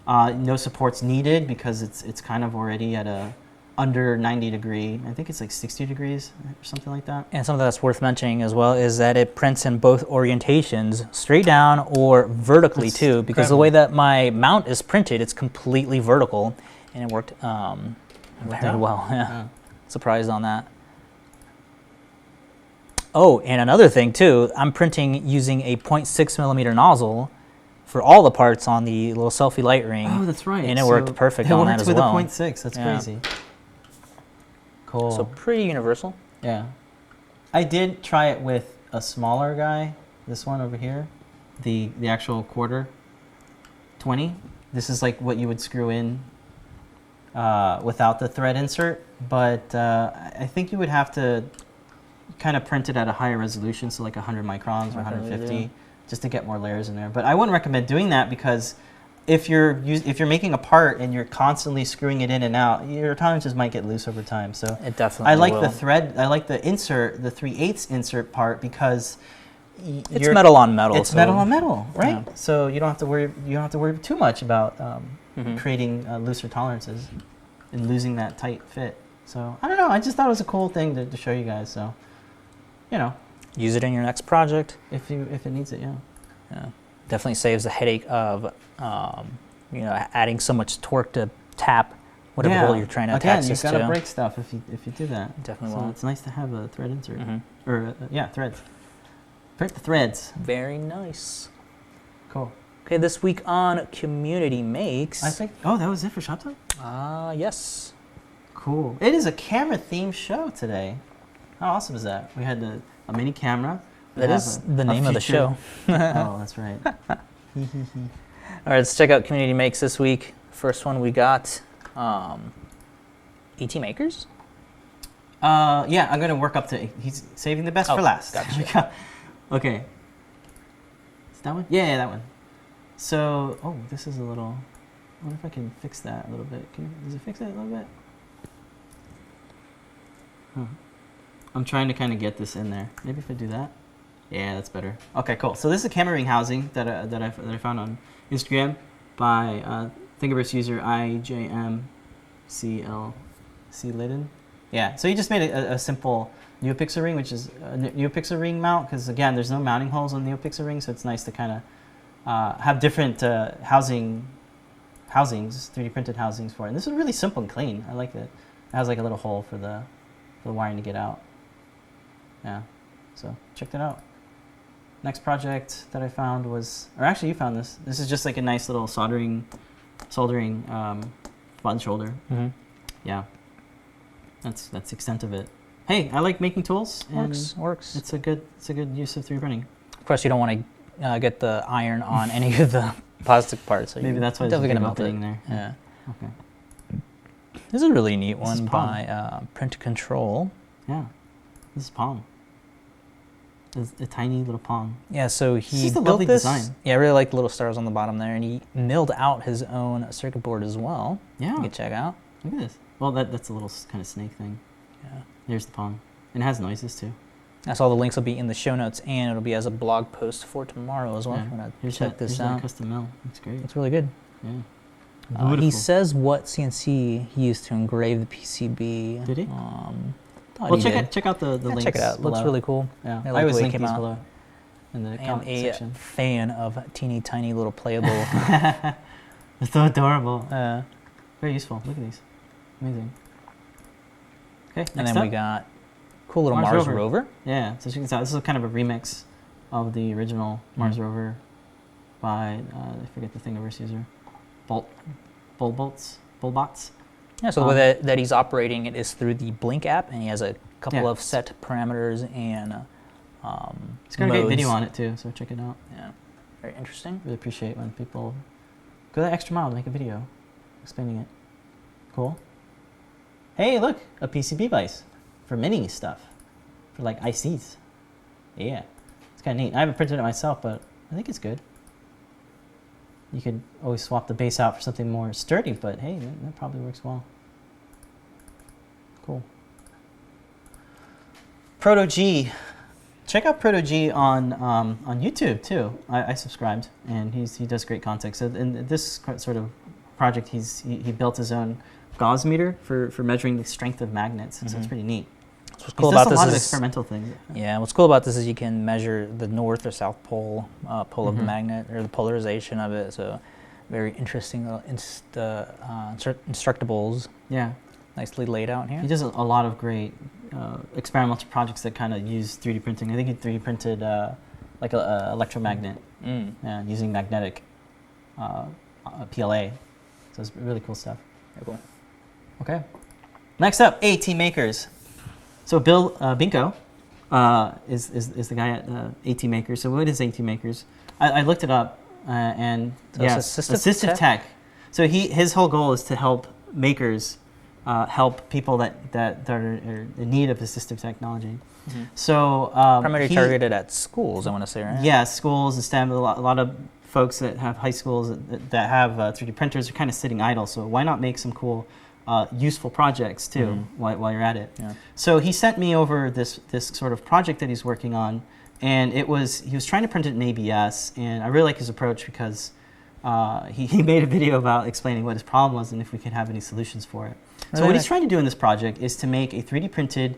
No supports needed because it's kind of already at a under 90 degree. I think it's like 60 degrees or something like that. And something that's worth mentioning as well is that it prints in both orientations, straight down or vertically too, because the way that my mount is printed, it's completely vertical, and it worked very well. Yeah. Surprised on that. Oh, and another thing too, I'm printing using a 0.6 millimeter nozzle for all the parts on the little selfie light ring. Oh, that's right. And it worked perfect on that as well. It worked with a 0.6. That's crazy. Cool. So pretty universal. Yeah. I did try it with a smaller guy. This one over here, the actual quarter 20. This is like what you would screw in without the thread insert. But I think you would have to kind of print it at a higher resolution, so like 100 microns or 150. Just to get more layers in there. But I wouldn't recommend doing that because if you're making a part and you're constantly screwing it in and out, your tolerances might get loose over time. So it definitely I like will. the thread. I like the insert, the 3/8 insert part because it's metal on metal. It's metal on metal, right? Yeah. So you don't have to worry. You don't have to worry too much about creating looser tolerances and losing that tight fit. So I don't know. I just thought it was a cool thing to show you guys. So you know. Use it in your next project if it needs it. Yeah. Definitely saves the headache of adding so much torque to tap whatever hole you're trying to attach this to. You've got to break stuff if you do that. Definitely so will. It's nice to have a thread insert or threads. Print the threads. Very nice. Cool. Okay, this week on Community Makes. I think. Oh, that was it for Shop Talk? Yes. Cool. It is a camera themed show today. How awesome is that? We had a mini camera. That is the name of the show. Oh, that's right. All right, let's check out Community Makes this week. First one we got ATMakers. Yeah, I'm going to work up to. He's saving the best for last. Gotcha. Okay. Is that one? Yeah, that one. So, oh, this is a little. I wonder if I can fix that a little bit. Does it fix it a little bit? Huh. I'm trying to kind of get this in there. Maybe if I do that. Yeah, that's better. Okay, cool. So this is a camera ring housing that I found on Instagram by Thingiverse user IJMCLC Lidden. Yeah, so he just made a simple NeoPixel ring, which is a NeoPixel ring mount, because again, there's no mounting holes on NeoPixel ring, so it's nice to kind of have different housings, 3D printed housings for it. And this is really simple and clean. I like it. It has like a little hole for the wiring to get out. Yeah, so check that out. Next project that I found was, or actually you found this. This is just like a nice little soldering button shoulder. Mm-hmm. Yeah, that's the extent of it. Hey, I like making tools. And works. It's a good use of 3D printing. Of course, you don't want to get the iron on any of the plastic parts. So maybe that's why definitely going to melt it there. Yeah. Okay. This is a really neat one by Print Control. Yeah, this is Pong. It's a tiny little Pong. Yeah, so he built built this. Design. Yeah, I really like the little stars on the bottom there, and he milled out his own circuit board as well. Yeah. You can check out. Look at this. Well, that's a little kind of snake thing. Yeah. Here's the Pong. And it has noises too. That's all the links will be in the show notes, and it'll be as a blog post for tomorrow as well. Yeah. If you want to Here's check this out. That custom mill. It's great. It's really good. Yeah. He says what CNC he used to engrave the PCB. Did he? Well, check out the links. Check it out. It looks really cool. Yeah. I always the way link it came these out. below in the comment section. I'm a fan of teeny tiny little playable. They're so adorable. Very useful. Look at these. Amazing. Okay. And then we got cool little Mars rover. Yeah. So check this out. This is kind of a remix of the original Mars rover by I forget the Thingiverse user. Bullbots. Yeah, so the way that he's operating it is through the Blink app, and he has a couple of set parameters and it's got a great video on it too, so check it out. Yeah, very interesting. Really appreciate when people go that extra mile to make a video explaining it. Cool. Hey, look, a PCB Vise for mini stuff, for like ICs. Yeah, it's kind of neat. I haven't printed it myself, but I think it's good. You could always swap the base out for something more sturdy, but hey, that probably works well. Cool. Proto G. Check out Proto G on YouTube too. I subscribed, and he does great content. So in this sort of project, he built his own Gauss meter for measuring the strength of magnets. So it's pretty neat. What's cool about this a lot is of experimental things. Yeah, what's cool about this is you can measure the north or south pole of the magnet, or the polarization of it. So very interesting little instructables. Yeah. Nicely laid out here. He does a lot of great experimental projects that kind of use 3D printing. I think he 3D printed like an electromagnet using magnetic PLA. So it's really cool stuff. Very cool. Okay. Next up, ATMakers. So Bill Binko is the guy at ATMakers. So what is ATMakers? I looked it up, and so assistive tech. So his whole goal is to help makers help people that are in need of assistive technology. So primarily targeted at schools, I want to say, right? Yeah, schools and STEM. A lot of folks that have high schools that have 3D printers are kind of sitting idle. So why not make some cool useful projects too while you're at it. Yeah. So he sent me over this sort of project that he's working on, and he was trying to print it in ABS, and I really like his approach because he made a video about explaining what his problem was and if we could have any solutions for it. So what he's trying to do in this project is to make a 3D printed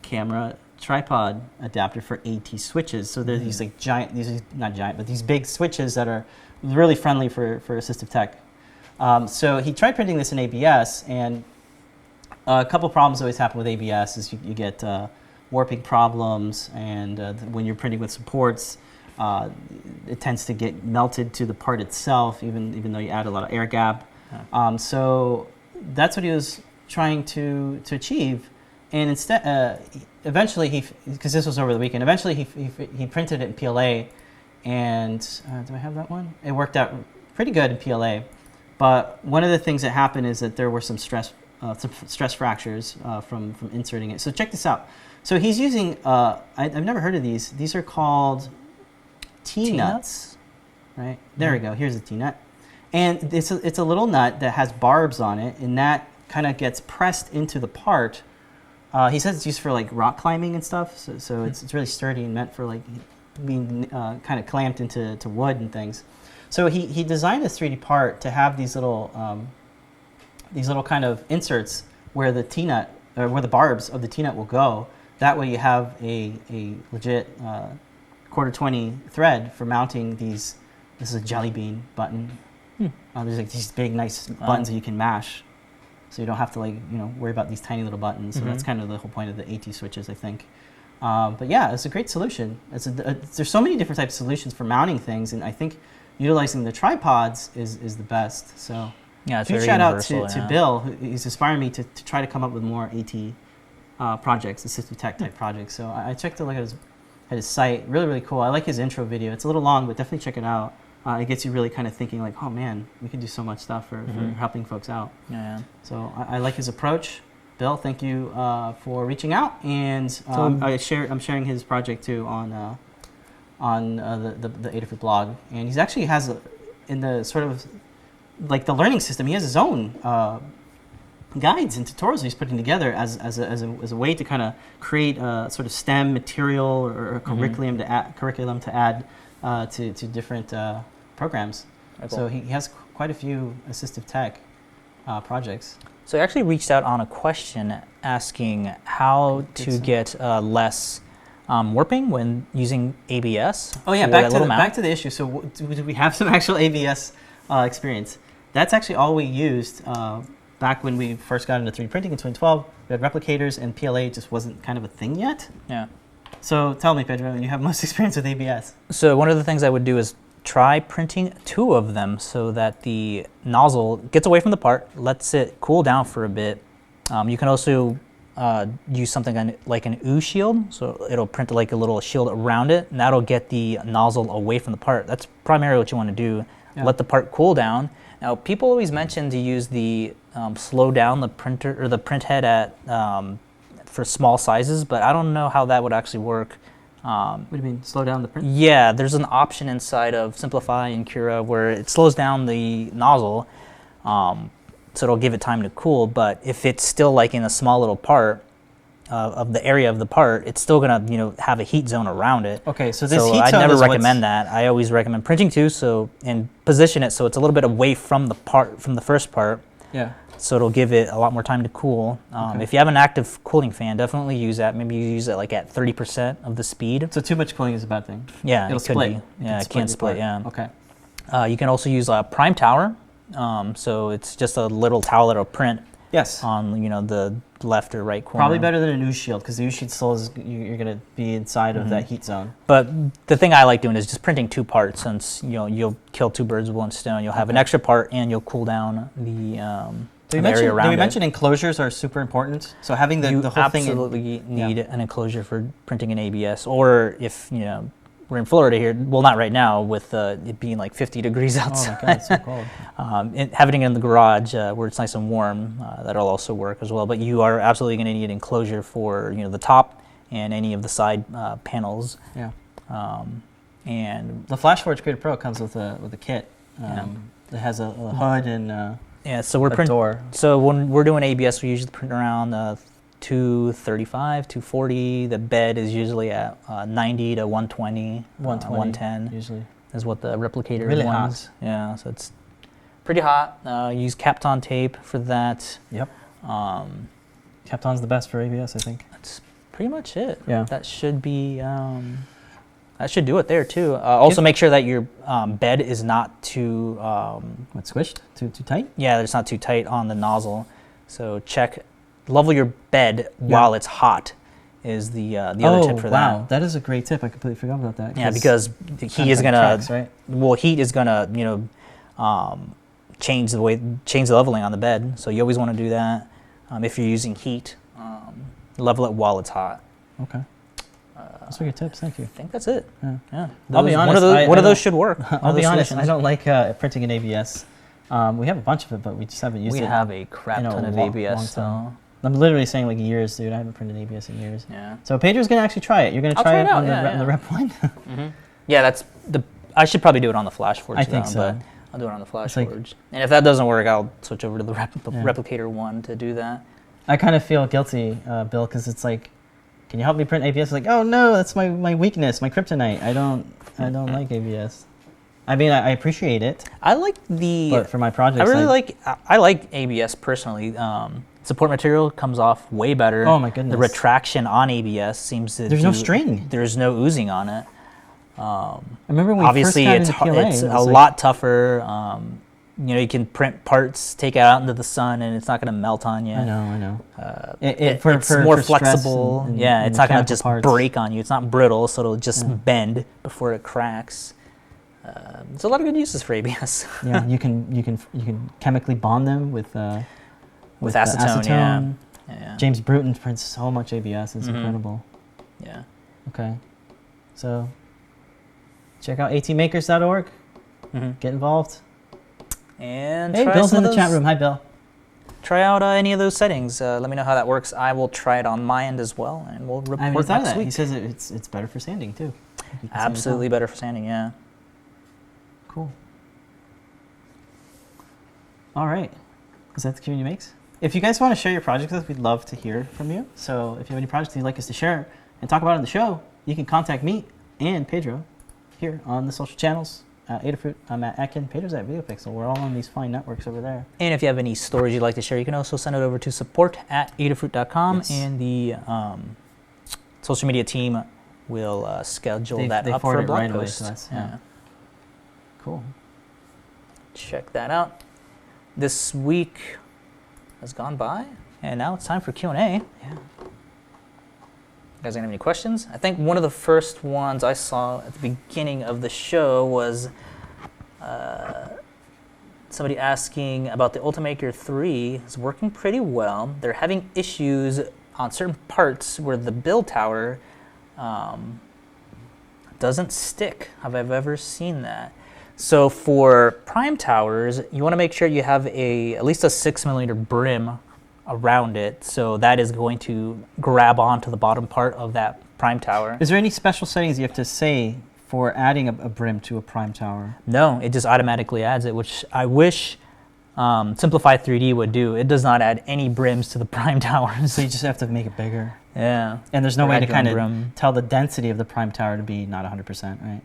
camera tripod adapter for AT switches. So they're these like giant, not giant, but these big switches that are really friendly for assistive tech. So he tried printing this in ABS, and a couple problems always happen with ABS is you get warping problems, and when you're printing with supports, it tends to get melted to the part itself, even though you add a lot of air gap. So that's what he was trying to achieve, and instead, eventually because this was over the weekend, eventually he printed it in PLA, and do I have that one? It worked out pretty good in PLA. But one of the things that happened is that there were some stress fractures from inserting it. So check this out. So he's using, I've never heard of these. These are called T-nuts. right? There we go. Here's the T-nut. And it's a little nut that has barbs on it, and that kind of gets pressed into the part. He says it's used for like rock climbing and stuff, so it's really sturdy and meant for like being kind of clamped into wood and things. So he designed a 3D part to have these little kind of inserts where the T-nut, or where the barbs of the T-nut will go. That way you have a legit quarter 20 thread for mounting these. This is a jelly bean button. There's like these big nice buttons that you can mash, so you don't have to like worry about these tiny little buttons. So that's kind of the whole point of the AT switches, I think. But yeah, it's a great solution. There's so many different types of solutions for mounting things, and I think utilizing the tripods is the best. So yeah, it's huge very shout out universal, to Bill, who's inspiring me to try to come up with more AT projects, assistive tech type projects. So I checked a look at his site. Really cool. I like his intro video. It's a little long, but definitely check it out. It gets you really kind of thinking like, oh man, we could do so much stuff for helping folks out. Yeah. So I like his approach. Bill, thank you for reaching out, and I'm sharing his project too on the Adafruit blog, and he's actually has in the sort of like the learning system, he has his own guides and tutorials he's putting together as a way to kind of create a sort of STEM material or a curriculum to add to different programs. Cool. So he has quite a few assistive tech projects. So I actually reached out on a question asking how to get less warping when using ABS. Oh yeah, back to the issue. So do we have some actual ABS experience? That's actually all we used back when we first got into 3D printing in 2012. We had replicators, and PLA just wasn't kind of a thing yet. Yeah. So tell me, Pedro, you have most experience with ABS. So one of the things I would do is try printing 2 of them so that the nozzle gets away from the part, lets it cool down for a bit. You can also use something like an U shield, so it'll print like a little shield around it, and that'll get the nozzle away from the part. That's primarily what you want to do. Yeah. Let the part cool down. Now, people always mention to use the slow down the printer or the print head at for small sizes, but I don't know how that would actually work. What do you mean, slow down the print? Yeah, there's an option inside of Simplify and Cura where it slows down the nozzle, so it'll give it time to cool. But if it's still like in a small little part of the area of the part, it's still gonna have a heat zone around it. Okay, so this heat zone I never recommend that. I always recommend printing 2, and position it so it's a little bit away from the part, from the first part. Yeah. So it'll give it a lot more time to cool. Okay. If you have an active cooling fan, definitely use that. Maybe you use it like at 30% of the speed. So too much cooling is a bad thing. Yeah, it'll it could split. be. Yeah, it can split. Yeah. Okay. You can also use a prime tower. So it's just a little towel that'll print. Yes. On the left or right corner. Probably better than a U shield, because the U shield still is you're going to be inside of that heat zone. But the thing I like doing is just printing 2 parts, since you'll kill 2 birds with 1 stone. You'll have an extra part, and you'll cool down the area around it. Did we mention enclosures are super important? So having the whole thing. You absolutely need an enclosure for printing an ABS, or if we're in Florida here, well, not right now with it being like 50 degrees outside. Oh my God, it's so cold. Having it in the garage where it's nice and warm, that'll also work as well. But you are absolutely going to need enclosure for the top and any of the side panels. Yeah. And the FlashForge Creator Pro comes with a kit. It has a HUD and yeah. So we're door. So when we're doing ABS, we usually print around 235, 240. The bed is usually at 90 to 120, 110. Usually is what the replicator really ones. Hot. Yeah, so it's pretty hot. Use Kapton tape for that. Yep. Kapton's the best for ABS, I think. That's pretty much it. Yeah. That should be. That should do it there too. Also, make sure that your bed is not too. Squished? Too tight? Yeah, it's not too tight on the nozzle. So level your bed while it's hot. Is the other tip for that. Wow, that is a great tip. I completely forgot about that. Yeah, because the heat is gonna. Right? Well, heat is gonna change the leveling on the bed. So you always want to do that. If you're using heat, level it while it's hot. Okay. Those are good tips. Thank you. I think that's it. Yeah. I'll be honest. One of those should work. I'll be honest. I don't like printing in ABS. We have a bunch of it, but we just haven't used it. We have a crap ton of ABS. So I'm literally saying like years, dude. I haven't printed ABS in years. Yeah. So Pedro's gonna actually try it. You're gonna try it on the Rep one. Yeah, that's I should probably do it on the FlashForge. I think so. But I'll do it on the FlashForge. And if that doesn't work, I'll switch over to the Replicator one to do that. I kind of feel guilty, Bill, because it's like, can you help me print ABS? Like, oh no, that's my weakness, my kryptonite. I don't like ABS. I mean, I appreciate it. I like the. But for my projects, I like ABS personally. Support material comes off way better. Oh my goodness. The retraction on ABS seems to. There's no string. There's no oozing on it. I remember when obviously we first got into PLA, it's a lot tougher. You know, you can print parts, take it out into the sun, and it's not going to melt on you. I know. It's more flexible. It's not going to just break on you. It's not brittle, so it'll just bend before it cracks. There's a lot of good uses for ABS. Yeah, you can chemically bond them with acetone. Yeah. James Bruton prints so much ABS. It's incredible. Yeah. Okay. So check out ATMakers.org. Get involved. And hey, Bill's in the chat room. Hi, Bill. Try out any of those settings. Let me know how that works. I will try it on my end as well, and we'll report next week. He says it's better for sanding too. Absolutely better for sanding. Yeah. Cool. All right. Is that the community makes? If you guys want to share your projects with us, we'd love to hear from you. So if you have any projects you'd like us to share and talk about on the show, you can contact me and Pedro here on the social channels. Adafruit, I'm at Akin, Pedro's at VideoPixel. We're all on these fine networks over there. And if you have any stories you'd like to share, you can also send it over to support@adafruit.com, and the social media team will schedule that up for a blog post. To us. Yeah. Cool. Check that out. This week has gone by, and now it's time for Q&A. Yeah. You guys have any questions? I think one of the first ones I saw at the beginning of the show was somebody asking about the Ultimaker 3. It's working pretty well. They're having issues on certain parts where the build tower doesn't stick. Have I ever seen that? So for prime towers, you want to make sure you have at least a 6mm brim around it, so that is going to grab onto the bottom part of that prime tower. Is there any special settings you have to say for adding a brim to a prime tower? No, it just automatically adds it, which I wish Simplify 3D would do. It does not add any brims to the prime towers. So you just have to make it bigger. Yeah. And there's no way to kind of tell the density of the prime tower to be not 100%, right?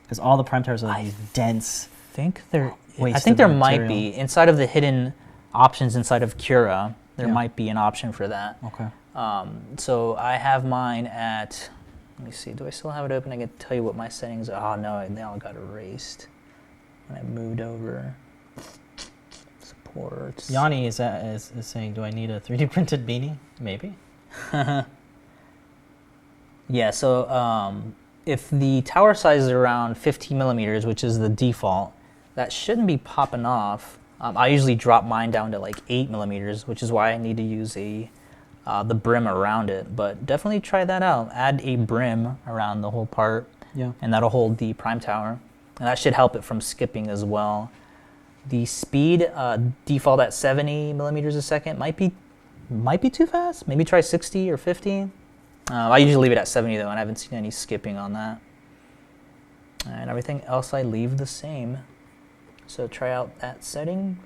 Because all the prime towers are these dense. I think there might be inside of the hidden options inside of Cura. There might be an option for that. Okay. So I have mine at, let me see, do I still have it open? I can tell you what my settings are. Oh no, they all got erased when I moved over. Supports. Yanni is saying, do I need a 3D printed beanie? Maybe. Yeah, so if the tower size is around 15mm, which is the default, that shouldn't be popping off. I usually drop mine down to like 8mm, which is why I need to use the brim around it. But definitely try that out. Add a brim around the whole part, and that'll hold the prime tower. And that should help it from skipping as well. The speed, default at 70mm a second, might be too fast. Maybe try 60 or 50. I usually leave it at 70 though, and I haven't seen any skipping on that. And everything else I leave the same. So try out that setting,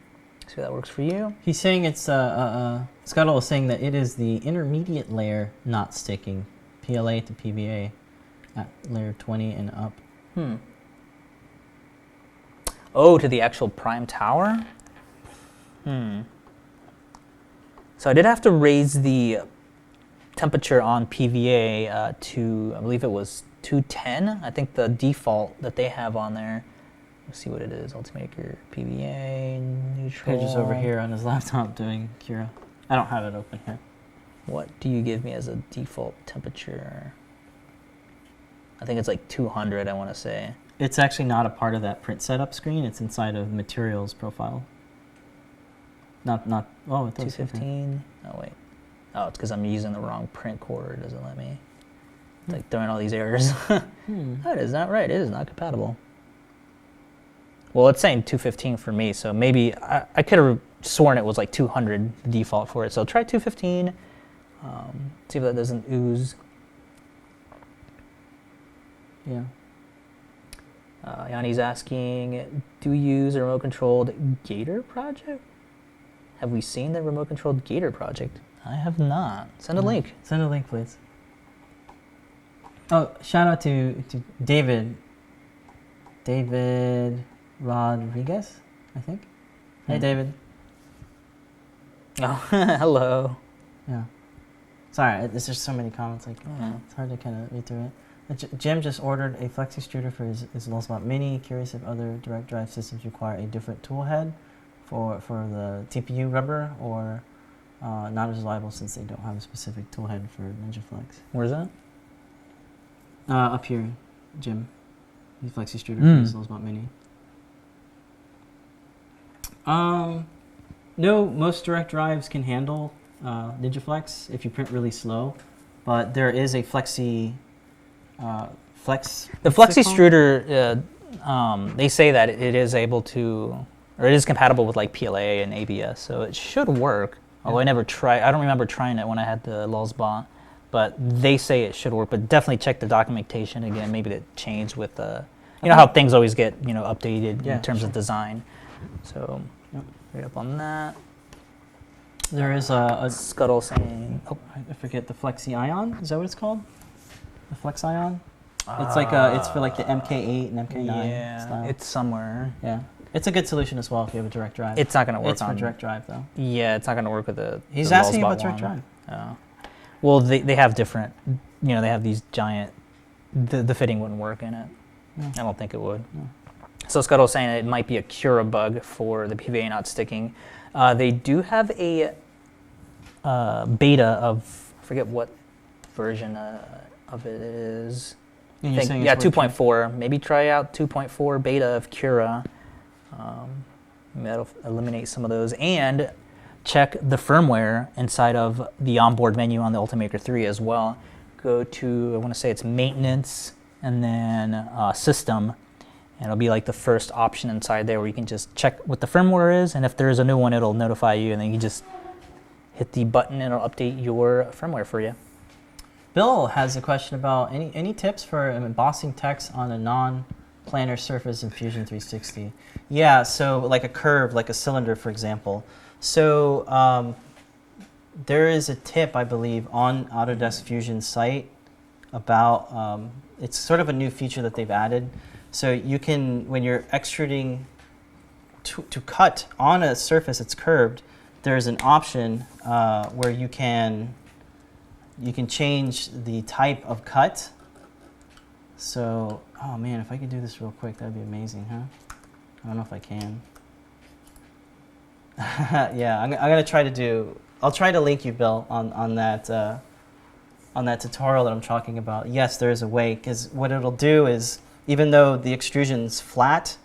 see if that works for you. He's saying it's, Scuttle is saying that it is the intermediate layer not sticking, PLA to PVA, at layer 20 and up. Oh, to the actual prime tower? So I did have to raise the temperature on PVA to, I believe it was 210. I think the default that they have on there. Let's see what it is. Ultimaker, PVA, neutral. Paige is over here on his laptop doing Cura. I don't have it open here. What do you give me as a default temperature? I think it's like 200, I want to say. It's actually not a part of that print setup screen. It's inside of materials profile. Oh, it does. 215. Oh, wait. Oh, it's because I'm using the wrong print core. It doesn't let me. It's like throwing all these errors. That is not right. It is not compatible. Well, it's saying 215 for me, so maybe I could have sworn it was like 200 the default for it. So try 215. See if that doesn't ooze. Yeah. Yanni's asking, do we use a remote-controlled Gator project? Have we seen the remote-controlled Gator project? I have not. Send a link. Send a link, please. Oh, shout out to David. David Rodriguez, I think. Hey, David. Oh, hello. Yeah. Sorry, there's just so many comments. Like, it's hard to kind of read through it. Jim just ordered a flex extruder for his Lulzbot Mini. Curious if other direct drive systems require a different tool head for the TPU rubber, or not as reliable since they don't have a specific tool head for NinjaFlex. Where's that? Up here, Jim. The flex extruder for his Lulzbot Mini. No, most direct drives can handle NinjaFlex if you print really slow, but there is a Flexi Flex. The Flex extruder, they say that it is able to, or it is compatible with like PLA and ABS, so it should work. Although I never tried, I don't remember trying it when I had the Lulzbot, but they say it should work. But definitely check the documentation again. Maybe it changed with the, you know how things always get updated in terms of design. So right up on that. There is a Scuttle saying, oh, I forget, the Flexi Ion. Is that what it's called? The Flex Ion. It's like it's for like the MK8 and MK9 style. It's somewhere. Yeah, it's a good solution as well if you have a direct drive. It's not going to work it's for direct drive though. Yeah, it's not going to work with the. He's the asking Lulzbot about direct one. drive. Well, they have different. They have these giant. The fitting wouldn't work in it. Yeah. I don't think it would. Yeah. So Scuttle's saying it might be a Cura bug for the PVA not sticking. They do have a beta of, I forget what version of it is. And I think, 2.4. Maybe try out 2.4 beta of Cura. That'll eliminate some of those. And check the firmware inside of the onboard menu on the Ultimaker 3 as well. Go to, I want to say it's maintenance and then system. And it'll be like the first option inside there where you can just check what the firmware is, and if there is a new one, it'll notify you, and then you can just hit the button and it'll update your firmware for you. Bill has a question about any tips for embossing text on a non-planar surface in Fusion 360. Yeah, so like a curve, like a cylinder, for example. So there is a tip, I believe, on Autodesk Fusion's site about, it's sort of a new feature that they've added. So you can, when you're extruding to cut on a surface that's curved, there's an option where you can change the type of cut. So, oh man, if I could do this real quick, that'd be amazing, huh? I don't know if I can. Yeah, I'm gonna try to do. I'll try to link you, Bill, on that tutorial that I'm talking about. Yes, there is a way, because what it'll do is, even though the extrusion's flat,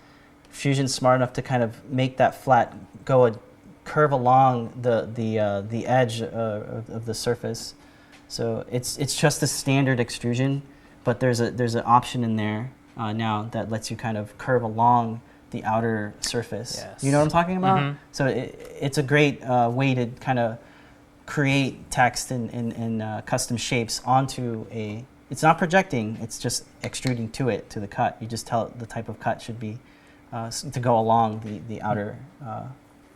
Fusion's smart enough to kind of make that flat curve along the edge of the surface. So it's just a standard extrusion, but there's an option in there now that lets you kind of curve along the outer surface. Yes. You know what I'm talking about? Mm-hmm. So it's a great way to kind of create text in custom shapes onto a. It's not projecting, it's just extruding to the cut. You just tell it the type of cut should be to go along the outer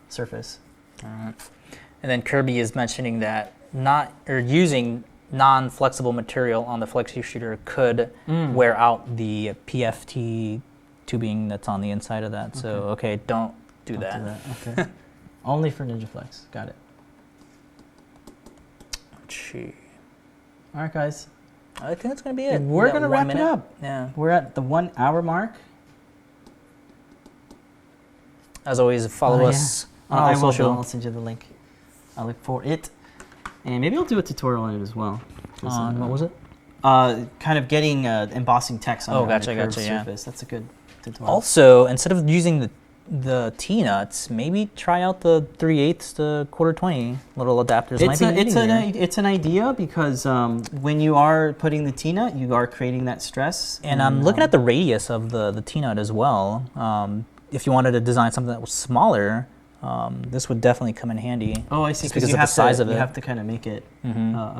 surface. And then Kirby is mentioning that using non-flexible material on the Flex extruder could wear out the PFT tubing that's on the inside of that. So, okay, don't do that. Okay. Only for NinjaFlex. Got it. Gee. All right, guys. I think that's going to be it. We're going to wrap it up. Yeah. We're at the 1 hour mark. As always, follow us on all social. I'll send you the link. I look for it. And maybe I'll do a tutorial on it as well. What was it? Kind of getting embossing text on a curved surface. That's a good tutorial. Also, instead of using the T-nuts, maybe try out the 3/8 to 1/4-20 little adapters. It's an idea because when you are putting the T-nut, you are creating that stress. And I'm looking at the radius of the T-nut as well. If you wanted to design something that was smaller, this would definitely come in handy. Oh, I see. Because of the size of it. You have to kind of make it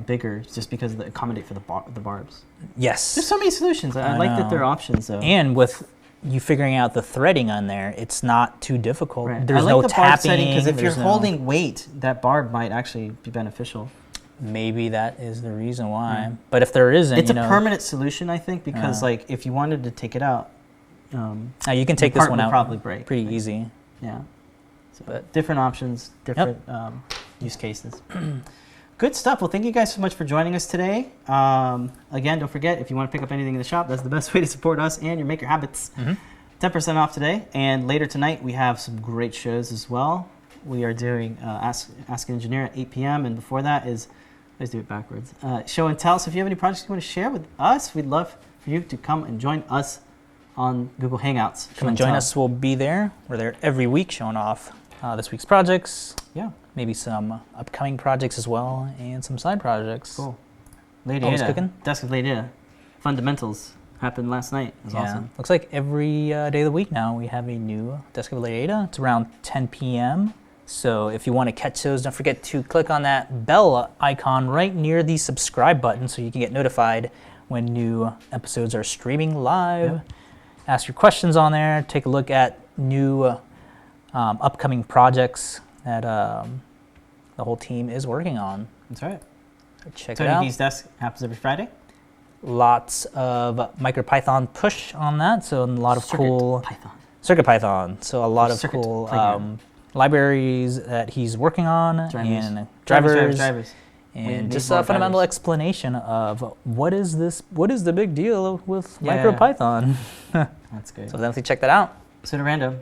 bigger just because of accommodate for the barbs. Yes. There's so many solutions. I like that there are options, though. And with you figuring out the threading on there, it's not too difficult. Right. There's I like no the barb setting tapping. because if you're there's no- holding weight, that barb might actually be beneficial. Maybe that is the reason why. But if there isn't, It's you a know, permanent solution, I think, because like if you wanted to take it out, now you can take the this part one would out probably break. pretty right? easy. Yeah. So But- different options, different use cases. Good stuff. Well, thank you guys so much for joining us today. Again, don't forget, if you want to pick up anything in the shop, that's the best way to support us and your maker habits. 10% off today. And later tonight, we have some great shows as well. We are doing Ask an Engineer at 8 p.m. And before that is, let's do it backwards, Show and Tell. So if you have any projects you want to share with us, we'd love for you to come and join us on Google Hangouts. Come and join us. We'll be there. We're there every week showing off this week's projects. Yeah. Maybe some upcoming projects as well, and some side projects. Cool. Lady Always Ada. cooking? Desk of Lady Ada. Fundamentals happened last night. It was awesome. Looks like every day of the week now we have a new Desk of Lady Ada. It's around 10 p.m. So if you want to catch those, don't forget to click on that bell icon right near the subscribe button so you can get notified when new episodes are streaming live. Yep. Ask your questions on there. Take a look at new upcoming projects that the whole team is working on. That's right. So check it Tony out. D's Desk happens every Friday. Lots of MicroPython push on that, so a lot of cool Python. CircuitPython. So a lot of Circuit cool playground. libraries that he's working on, Drivers. and drivers, Drivers. and We just need more a fundamental drivers. explanation of what is this, what is the big deal with Yeah. MicroPython. That's good. So definitely check that out. So to random.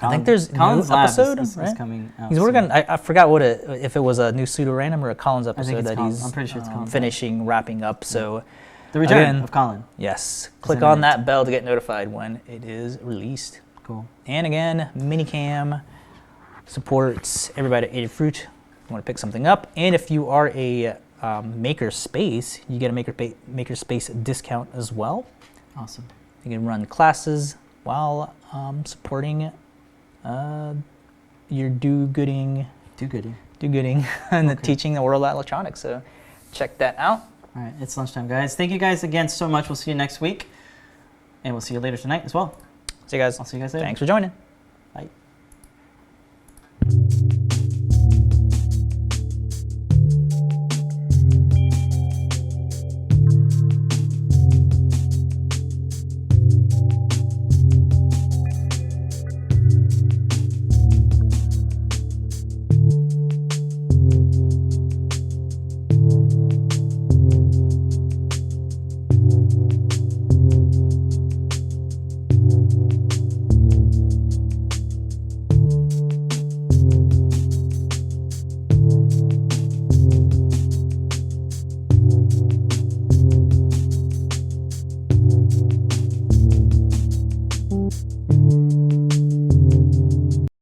I think there's Colin's new Lab episode, is right? coming out. He's soon. working. I forgot what if it was a new pseudo random or a Collins think episode it's that Collins. he's I'm pretty sure it's Collins. finishing, wrapping up. So The return Again. of Colin. yes, click in on it. that bell to get notified when it is released. Cool. And again, Minicam supports everybody at Adafruit. If you want to pick something up, and if you are a maker space, you get a maker space discount as well. Awesome. You can run classes while supporting your do-gooding Do goody. and Okay. teaching the world of electronics. So check that out. All right. It's lunchtime, guys. Thank you guys again so much. We'll see you next week. And we'll see you later tonight as well. See you guys. I'll see you guys later. Thanks for joining.